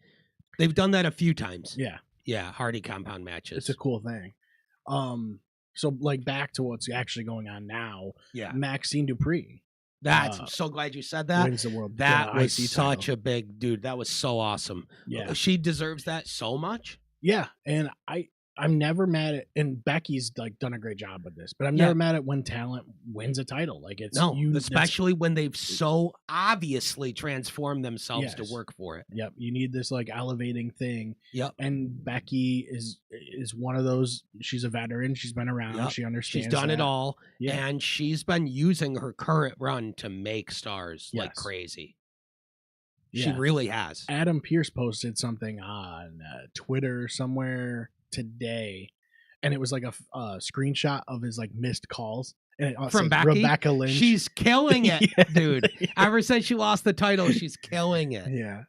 They've done that a few times. yeah, Yeah, Hardy compound matches. it's a cool thing. So like back to what's actually going on now. yeah. Maxine Dupree That's uh, I'm so glad you said that. wins the world. That was IC such title. a big dude. That was so awesome. Yeah. She deserves that so much. Yeah, and I'm never mad at, and Becky's like done a great job with this, but I'm Yeah. never mad at when talent wins a title. Like it's No, that's- especially when they've so obviously transformed themselves to Yes. work for it. Yep, you need this like elevating thing. Yep. And Becky is one of those. She's a veteran. She's been around. Yep. She understands. She's done it that. all, Yeah. and she's been using her current run to make stars like Yes. crazy. She Yeah. really has. Adam Pierce posted something on Twitter somewhere today, and it was like a screenshot of his like missed calls. And it From says Becky? Rebecca Lynch. She's killing it, Yeah. dude. Ever since she lost the title, she's killing it. Yeah.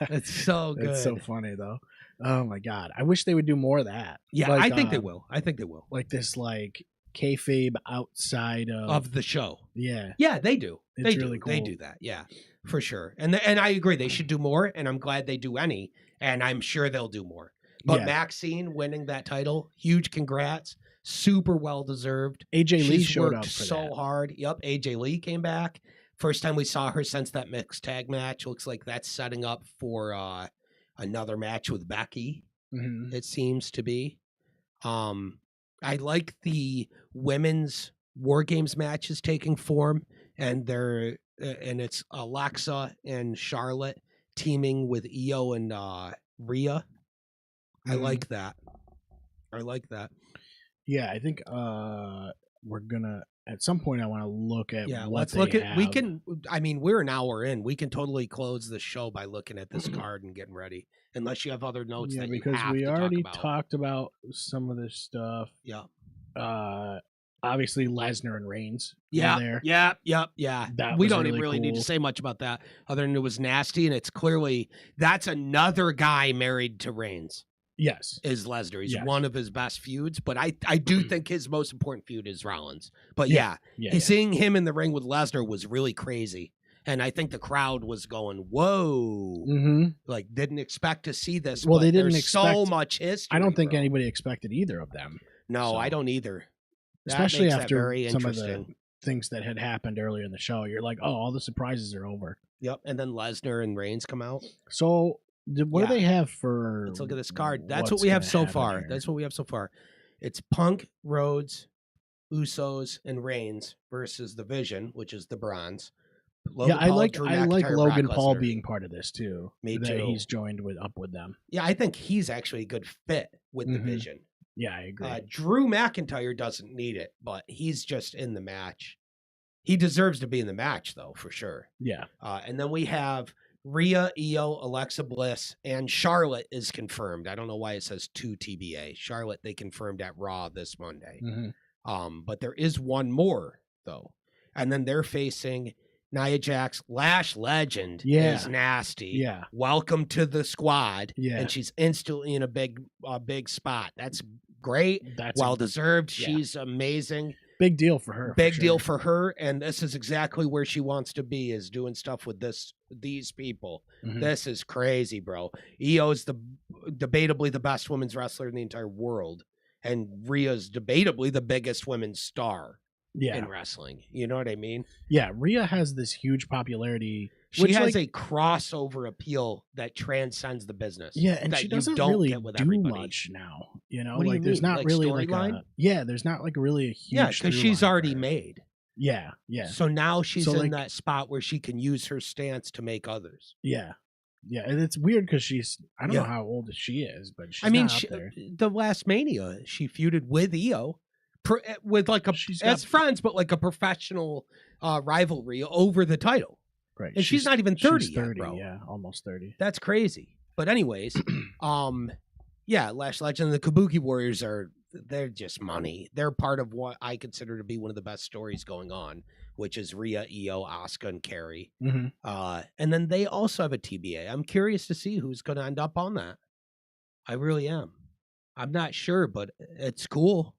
It's so good. It's so funny though. Oh my god. I wish they would do more of that. Yeah, Like, I think they will. I think they will. Like this like kayfabe outside Of the show. yeah. Yeah, they do. It's They really do. They cool. do that. Yeah, for sure. And I agree. They should do more, and I'm glad they do any, and I'm sure they'll do more. But Yeah. Maxine winning that title, huge congrats. Super well deserved. AJ Lee She's showed worked up for so that. hard. Yep, AJ Lee came back. First time we saw her since that mixed tag match. Looks like that's setting up for another match with Becky. Mhm. It seems to be. I like the women's War Games matches taking form, and it's Alexa and Charlotte teaming with Io and Rhea. I Mhm. like that. I like that. Yeah, I think we're gonna at some point I want to look at Yeah, what let's they look at. We have. can. I mean, we're an hour in. We can totally close the show by looking at this card and getting ready. Unless you have other notes Yeah, that because you have we to already talk about. talked about some of this stuff. Yeah. Obviously Lesnar and Reigns. were Yeah, there. yeah. That We was don't really really need to cool. say much about that, other than it was nasty, and it's clearly that's another guy married to Reigns. Yes. Is Lesnar? He's Yes. one of his best feuds, but I do think his most important feud is Rollins. But Yeah, yeah, seeing him in the ring with Lesnar was really crazy, and I think the crowd was going, "Whoa!" Mm-hmm. Like didn't expect to see this. Well, but they didn't there's so expect- much history. I don't think bro. anybody expected either of them, No, so. I don't either. That especially makes that after very some of interesting. the things that had happened earlier in the show. You're like, oh, all the surprises are over. Yep, and then Lesnar and Reigns come out. So, what Yeah. do they have for? Let's look at this card. That's what what's we have gonna so happen far. here? That's what we have so far. It's Punk, Rhodes, Usos, and Reigns versus the Vision, which is the Bronze. Logan I Paul, like Drew I like McIntyre, Logan Brock Paul Lesnar. being part of this too. Me that too. He's joined with them. Yeah, I think he's actually a good fit with the Mhm. Vision. Yeah, I agree. Drew McIntyre doesn't need it, but he's just in the match. He deserves to be in the match, though, for sure. Yeah. And then we have Rhea, Io, Alexa Bliss, and Charlotte is confirmed. I don't know why it says 2 TBA. Charlotte, they confirmed at Raw this Monday. Mhm. But there is one more, though. And then they're facing Nia Jax. Lash Legend Yeah. is nasty. Yeah. Welcome to the squad. Yeah. And she's instantly in a big spot. That's great. That's Well a deserved. yeah. She's amazing. big deal for her. Big for deal sure. for her. And this is exactly where she wants to be, is doing stuff with these people. Mhm. This is crazy, bro. Io's debatably the best women's wrestler in the entire world. And Rhea's debatably the biggest women's star Yeah. in wrestling. You know what I mean? Yeah. Rhea has this huge popularity. She which, has like, a crossover appeal that transcends the business. yeah, and that she you doesn't don't really get with do everybody. much now. You know, What do you like there's mean? not Like really like storyline? there's not like really a huge. Yeah, because through she's line for already her. made. Yeah. Yeah. So now she's So, in like- that spot where she can use her stance to make others. Yeah. Yeah, and it's weird because I don't know Yeah. how old she is, but she's I mean, not up there. the last Mania, she feuded with Io, with like She's as got- friends, but like a professional rivalry over the title. Right, And she's not even 30 she's yet, 30, bro. yeah, almost 30. That's crazy. But anyways, yeah, Lash Legend and the Kabuki Warriors they're just money. They're part of what I consider to be one of the best stories going on, which is Rhea, Io, Asuka, and Carrie. Mm-hmm. And then they also have a TBA. I'm curious to see who's going to end up on that. I really am. I'm not sure, but it's cool.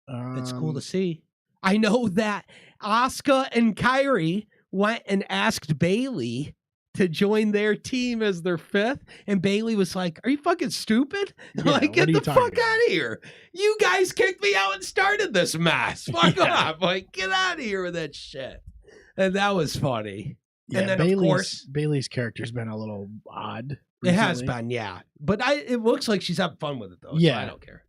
It's cool to see. I know that Asuka and Kyrie went and asked Bailey to join their team as their 5th, and Bailey was like, "Are you fucking stupid? Yeah, Like, what get are the you talking fuck about?" out of here! You guys kicked me out and started this mess. Fuck Yeah. off! Like, get out of here with that shit." And that was funny. Yeah, and then Bailey's, of course Bailey's character's been a little odd. it has recently. been, yeah. But it looks like she's having fun with it though. Yeah. So I don't care.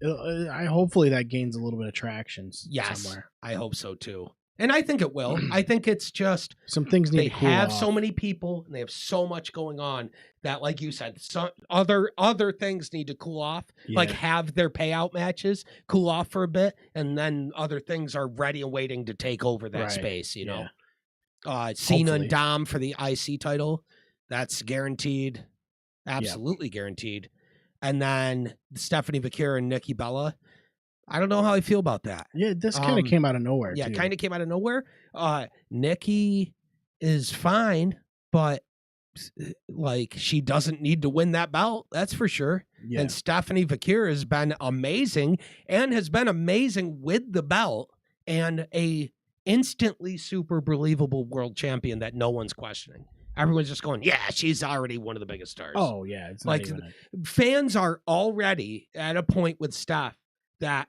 I hopefully that gains a little bit of traction Yes, somewhere. I hope so too. And I think it will. I think it's just Some things need they to cool have off. so many people and they have so much going on that, like you said, some other things need to cool off. Like Yeah. have their payout matches cool off for a bit, and then other things are ready and waiting to take over that Right. space. You know, Yeah. Cena Hopefully. and Dom for the IC title, that's guaranteed, absolutely guaranteed. And then Stephanie Vaquer and Nikki Bella. I don't know how I feel about that. Yeah, this kind of came out of nowhere. Yeah, too. kind of came out of nowhere. Nikki is fine, but like she doesn't need to win that belt. That's for sure. Yeah. And Stephanie Vaquer has been amazing and has been amazing with the belt and a instantly super believable world champion that no one's questioning. Everyone's just going, yeah, she's already one of the biggest stars. Oh yeah, it's not Like, even Fans are already at a point with Steph that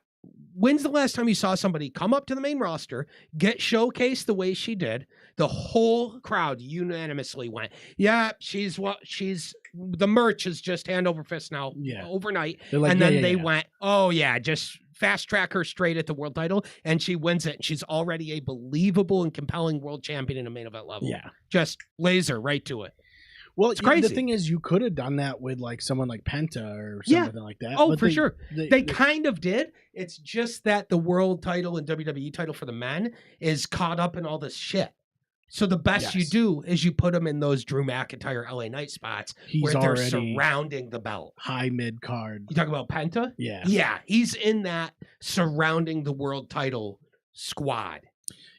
when's the last time you saw somebody come up to the main roster, get showcased the way she did? The whole crowd unanimously went, yeah, she's the merch is just hand over fist now overnight. Like, and then they went, oh yeah, just fast track her straight at the world title and she wins it. And she's already a believable and compelling world champion in a main event level. Yeah. Just laser right to it. Well, it's crazy. The thing is, you could have done that with like someone like Penta or something like that. Oh, but for sure. They they kind of did. It's just that the world title and WWE title for the men is caught up in all this shit. So the best you do is you put them in those Drew McIntyre LA Knight spots where they're surrounding the belt. High mid card. You talk about Penta? Yeah. Yeah. He's in that surrounding the world title squad.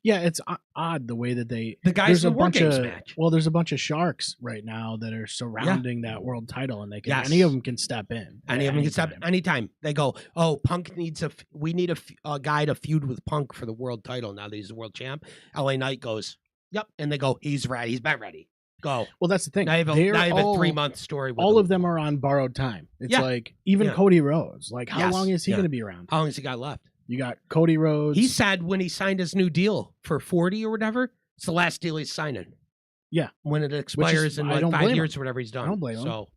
Yeah, it's odd the way that the guys in the War Games match. Well, there's a bunch of sharks right now that are surrounding that world title, and they can any of them can step in. Any of them can step anytime. They go, oh, Punk needs we need a guy to feud with Punk for the world title now that he's the world champ. LA Knight goes, yep, and they go, he's ready, he's been ready. Go. Well, that's the thing. Now you have a 3-month story. With all of them are on borrowed time. It's like even Cody Rhodes. Like, how long is he going to be around? How long has he got left? You got Cody Rhodes. He said when he signed his new deal for 40 or whatever, it's the last deal he's signing. Yeah. When it expires in like 5 years or whatever he's done. I don't blame him. So,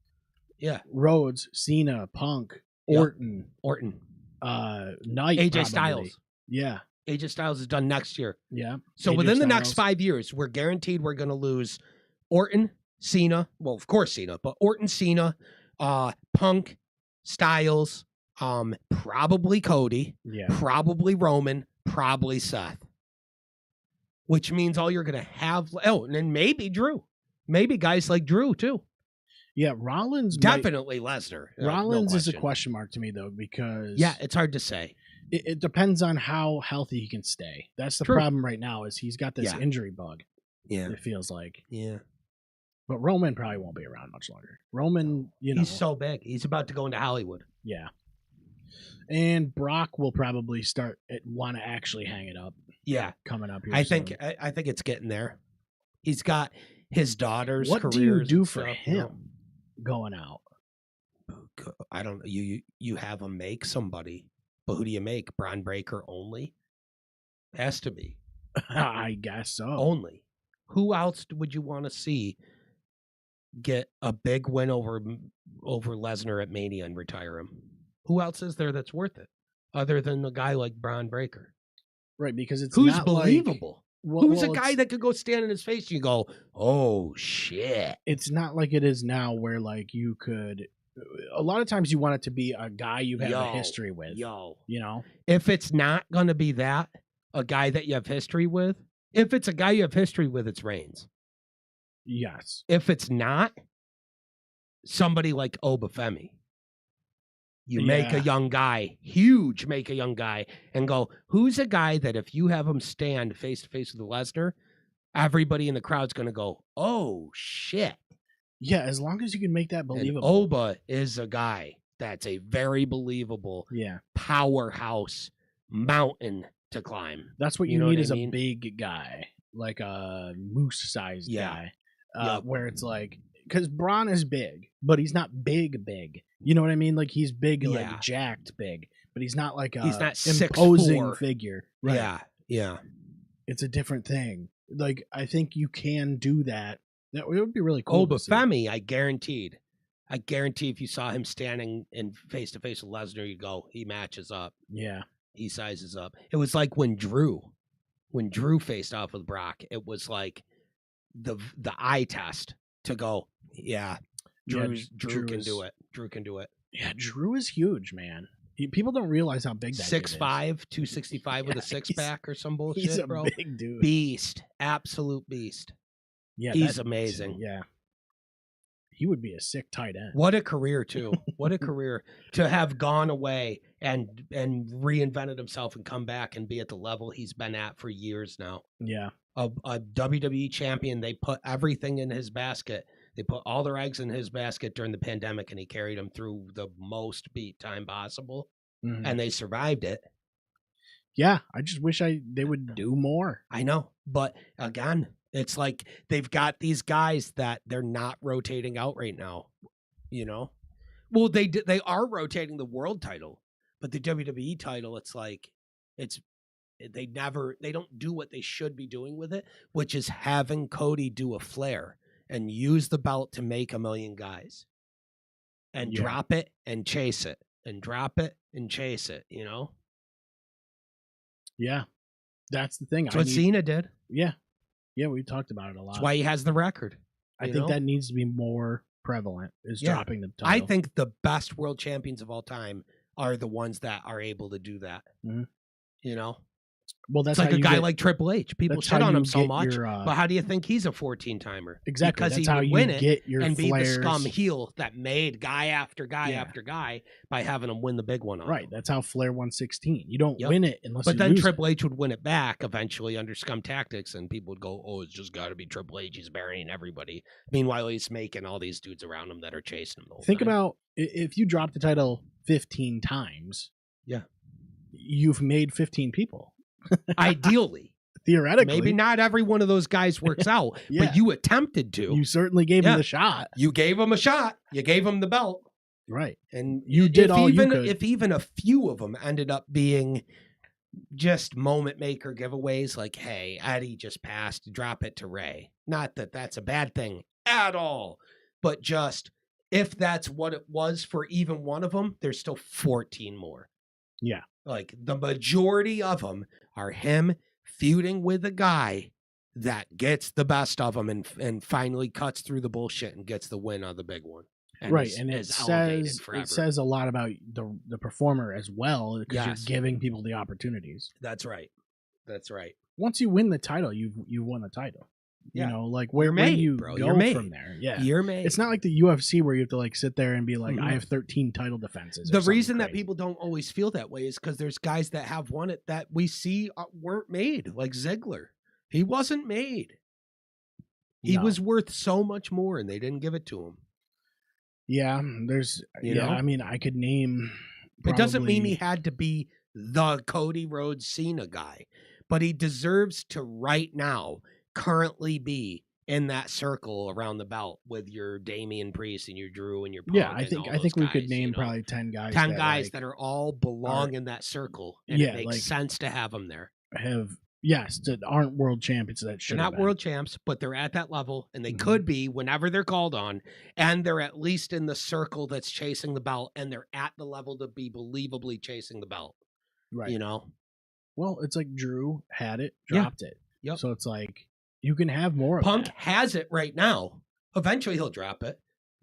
yeah. Rhodes, Cena, Punk, Orton. Knight. AJ Styles. Yeah. AJ Styles is done next year. Yeah. So within the next 5 years, we're guaranteed we're going to lose Orton, Cena. Well, of course Cena, but Orton, Cena, Punk, Styles, probably Cody, probably Roman, probably Seth. Which means all you're going to have. Oh, and then maybe Drew. Maybe guys like Drew too. Yeah, Rollins. Definitely Lesnar. Rollins is a question mark to me though, because it's hard to say. It depends on how healthy he can stay. That's the problem right now. Is he's got this injury bug. Yeah, it feels like. Yeah. But Roman probably won't be around much longer. Roman, he's so big. He's about to go into Hollywood. Yeah. And Brock will probably want to actually hang it up. Yeah, coming up here. I think it's getting there. He's got his daughter's what careers. Do you do for him going out? I don't. You have him make somebody, but who do you make? Braun Breaker only? Has to be. I guess so. Only. Who else would you want to see get a big win over Lesnar at Mania and retire him? Who else is there that's worth it, other than a guy like Braun Breaker? Right, because it's who's not believable. Who's a guy it's, that could go stand in his face and you go, oh shit. It's not like it is now where like you could. A lot of times you want it to be a guy you have a history with. You know, if it's not going to be that, a guy that you have history with, if it's a guy you have history with, it's Reigns. Yes. If it's not, somebody like Obafemi. You make a young guy, make a young guy, and go, who's a guy that if you have him stand face to face with Lesnar, everybody in the crowd's going to go, oh, shit. Yeah, as long as you can make that believable. And Oba is a guy that's a very believable powerhouse mountain to climb. That's what you need is a big guy, like a moose-sized guy, where it's like, because Braun is big, but he's not big. You know what I mean? Like he's big, like jacked big, but he's not like he's not imposing 6'4" figure. Right? Yeah. It's a different thing. Like I think you can do that That would be really cool. Oh, but Femi, I guarantee if you saw him standing in face to face with Lesnar, you'd go, he matches up. Yeah. He sizes up. It was like when Drew faced off with Brock, it was like the eye test to go, yeah, Drew can do it. Drew can do it. Yeah, Drew is huge, man. People don't realize how big that 6'5", 265 with a six-pack or some bullshit, he's a bro. big dude. Beast. Absolute beast. Yeah, he's amazing. Yeah. He would be a sick tight end. What a career, too. What a career to have gone away and reinvented himself and come back and be at the level he's been at for years now. Yeah. A WWE champion. They put everything in his basket. They put all their eggs in his basket during the pandemic, and he carried them through the most beat time possible, and they survived it. Yeah, I just wish they would do more. I know, but again, it's like they've got these guys that they're not rotating out right now, you know? Well, they are rotating the world title, but the WWE title, it's like they don't do what they should be doing with it, which is having Cody do a Flair and use the belt to make a million guys and drop it and chase it and drop it and chase it, you know? Yeah. That's the thing. That's what Cena did. Yeah. Yeah, we talked about it a lot. That's why he has the record. I think that needs to be more prevalent, is dropping the title. I think the best world champions of all time are the ones that are able to do that. Mm-hmm. You know? Well, that's like a guy like Triple H. People shit on him so much, but how do you think he's a 14-timer? Exactly. Because that's he how would you win it get your and flares. be the scum heel that made guy after guy after guy by having him win the big one. Right. That's how Flair won 16. You don't Yep. win it unless But you then lose Triple H would win it back eventually under Scum Tactics, and people would go, "Oh, it's just got to be Triple H. He's burying everybody." Meanwhile, he's making all these dudes around him that are chasing him the whole Think time. about if you drop the title 15 times. Yeah. You've made 15 people. Ideally. Theoretically. Maybe not every one of those guys works out, but you attempted to. You certainly gave him the shot. You gave him a shot. You gave him the belt. Right. And you did all you could. If even a few of them ended up being just moment maker giveaways, like, hey, Eddie just passed, drop it to Ray. Not that that's a bad thing at all, but just if that's what it was for even one of them, there's still 14 more. Yeah. Like the majority of them are him feuding with a guy that gets the best of them and finally cuts through the bullshit and gets the win on the big one. And right, and it says a lot about the performer as well, because you're giving people the opportunities. That's right. That's right. Once you win the title, you won the title. Yeah. You know, like where you go from there. Yeah, you're made. It's not like the UFC where you have to like sit there and be like, I have 13 title defenses. The reason that people don't always feel that way is because there's guys that have won it that we see weren't made, like Ziggler. He wasn't made. He was worth so much more, and they didn't give it to him. Yeah, there's. You know? I mean, I could name. It doesn't mean he had to be the Cody Rhodes Cena guy, but he deserves to right now currently be in that circle around the belt with your Damian Priest and your Drew and your Punk. Yeah, I think we could name probably 10 guys. 10 guys that are all belong in that circle, and it makes sense to have them there. That aren't world champions. That should they're not world champs, but they're at that level, and they could be whenever they're called on, and they're at least in the circle that's chasing the belt, and they're at the level to be believably chasing the belt. Right. You know? Well, it's like Drew had it, dropped it. Yep. So it's like you can have more. Punk has it right now. Eventually he'll drop it,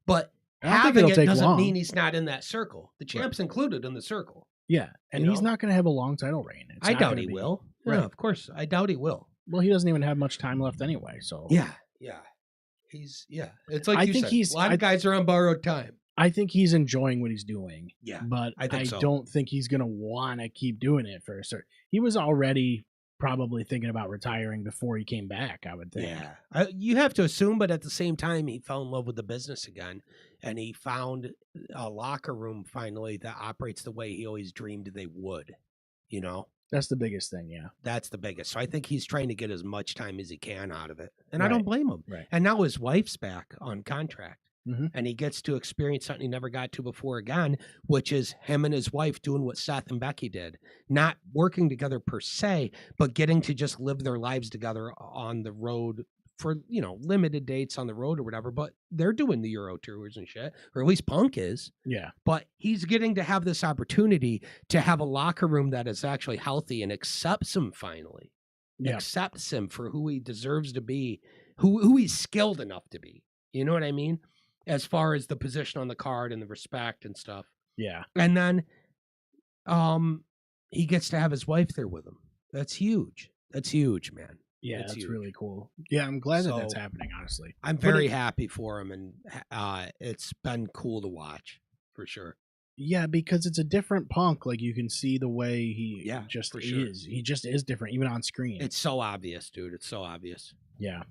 but having it doesn't mean he's not in that circle. The champ's included in the circle. Yeah, and he's not going to have a long title reign. I doubt he will. Right. Yeah, of course. I doubt he will. Well, he doesn't even have much time left anyway, so. Yeah. It's like a lot of guys are on borrowed time. I think he's enjoying what he's doing. Yeah. But I don't think he's going to want to keep doing it for a certain. He was already probably thinking about retiring before he came back, I would think. Yeah. You have to assume, but at the same time, he fell in love with the business again, and he found a locker room finally that operates the way he always dreamed they would, you know? That's the biggest thing, yeah. That's the biggest. So I think he's trying to get as much time as he can out of it. And I don't blame him. Right. And now his wife's back on contract. Mm-hmm. And he gets to experience something he never got to before again, which is him and his wife doing what Seth and Becky did. Not working together per se, but getting to just live their lives together on the road for limited dates on the road or whatever, but they're doing the Euro tours and shit, or at least Punk is. Yeah. But he's getting to have this opportunity to have a locker room that is actually healthy and accepts him finally. Yeah. Accepts him for who he deserves to be, who he's skilled enough to be. You know what I mean? As far as the position on the card and the respect and stuff. Yeah. And then he gets to have his wife there with him. That's huge. That's huge, man. Yeah, That's that's huge. really cool. Yeah, I'm glad that So, that's happening, honestly. I'm very happy for him, and it's been cool to watch for sure. Yeah, because it's a different Punk. Like, you can see the way he Yeah, just for sure. is. He just is different, even on screen. It's so obvious, dude. It's so obvious. Yeah.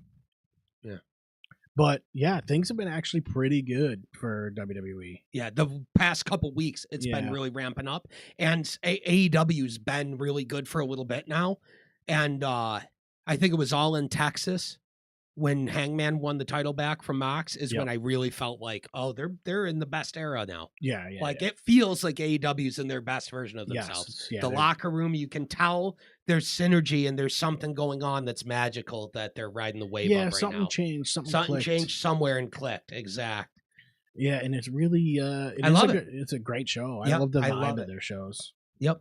Yeah. But yeah, things have been actually pretty good for WWE. Yeah, the past couple weeks, it's been Yeah. really ramping up, and AEW's been really good for a little bit now. And I think it was all in Texas when Hangman won the title back from Mox is when I really felt like, oh, they're in the best era now. Yeah, yeah. Like it feels like AEW's in their best version of themselves. Yes. Yeah, The they're- locker room, you can tell there's synergy and there's something going on that's magical that they're riding the wave yeah, of right something now. changed. Something clicked. Changed somewhere and clicked. Exact. Yeah, and it's really I love it. It's a great show. I Yeah, love the I vibe love of it. their shows. Yep.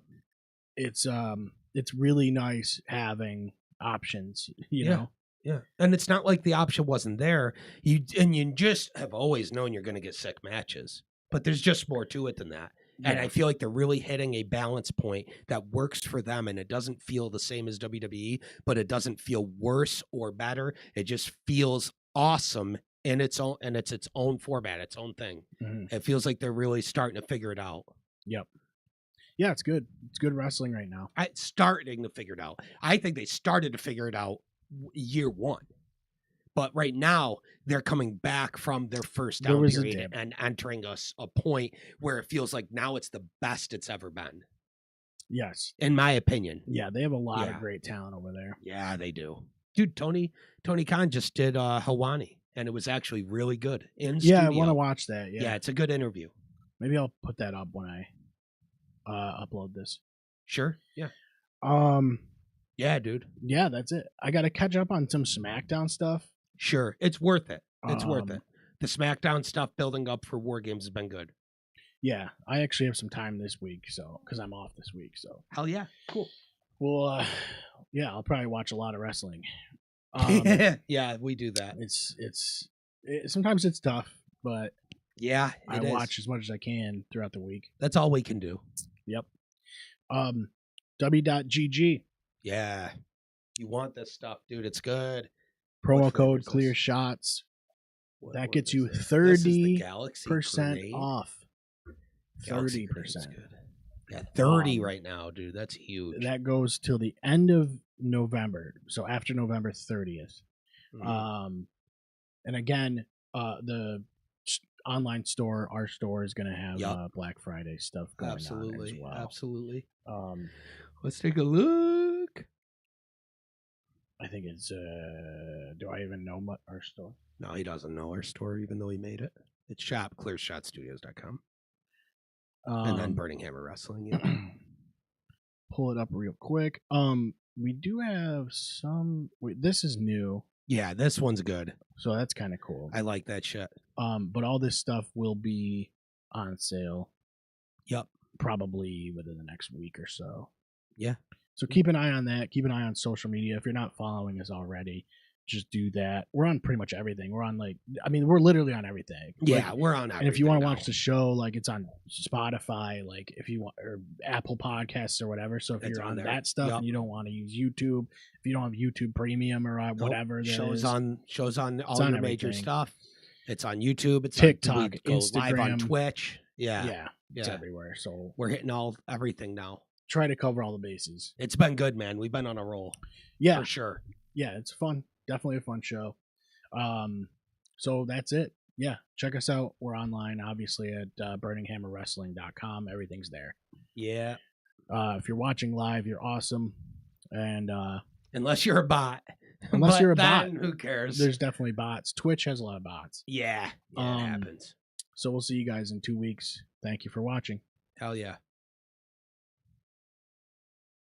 It's really nice having options, you Yeah. know. Yeah. And it's not like the option wasn't there. You just have always known you're going to get sick matches. But there's just more to it than that. And Yeah. I feel like they're really hitting a balance point that works for them, and it doesn't feel the same as WWE, but it doesn't feel worse or better. It just feels awesome in its own, and it's its own format, its own thing. Mhm. It feels like they're really starting to figure it out. Yeah, it's good. It's good wrestling right now. Starting to figure it out. I think they started to figure it out year one. But right now, they're coming back from their first There down was a period dip. and entering a point where it feels like now it's the best it's ever been, Yes. in my opinion. Yeah, they have a lot Yeah. of great talent over there. Yeah, they do. Dude, Tony Khan just did Hawani, and it was actually really good in studio. Yeah, I want to watch that. Yeah, Yeah. it's a good interview. Maybe I'll put that up when I upload this. Sure. Yeah. Um, Yeah, dude. yeah, that's it. I got to catch up on some SmackDown stuff. Sure. It's worth it. It's worth Um, it. The SmackDown stuff building up for War Games has been good. Yeah, I actually have some time this week, so because I'm off this week, so Hell yeah. Cool. well, yeah, I'll probably watch a lot of wrestling. Yeah, we do that. Sometimes it's tough, but Yeah, I it is. watch as much as I can throughout the week. That's all we can do. W.GG Yeah. You want this stuff, dude. It's good. promo What flavor code is clear this? shots What that one gets is you this? This is the 30% Galaxy Grenade. off. Galaxy 30%. Grenade's good. Yeah, 30 Um, right now, dude. That's huge. That goes till the end of November, so after November 30th. Mhm. And again, the online store, our store, is going to have Yup. Black Friday stuff going on as Absolutely. well. Absolutely. Let's Let's take a look. I think it's. Do I even know what our store? No, he doesn't know our store, even though he made it. It's clearshotstudios.com. And then Burning Hammer Wrestling. Yeah. pull it up real quick. We do have some. This is new, Yeah, this one's good. so that's kind of cool. I like that shit. But all this stuff will be on sale. Yep. Probably within the next week or so. Yeah. So keep an eye on that. Keep an eye on social media. If you're not following us already, just do that. We're on pretty much everything. We're on we're literally on everything. Yeah, we're on And if you want to everything watch the show, it's on Spotify, if you want, or Apple Podcasts or whatever. So if It's you're on on there. that stuff Yup. and you don't want to use YouTube, if you don't have YouTube Premium or Nope. whatever, that shows is, on all on your major everything. stuff. It's on YouTube. It's TikTok, on, we go live on Instagram. Twitch. Yeah, yeah, it's yeah. everywhere. So We're hitting everything now. try to cover all the bases. It's been good, man. We've been on a roll Yeah, for sure. yeah, it's fun. Definitely a fun show. So that's it. Yeah, check us out. We're online, obviously, at burninghammerwrestling.com. Everything's there. Yeah, If you're watching live, you're awesome. And unless you're a bot. Unless But you're a then, bot. who cares? there's definitely bots. Twitch has a lot of bots. Yeah, it Um, happens. So we'll see you guys in 2 weeks. Thank you for watching. Hell yeah.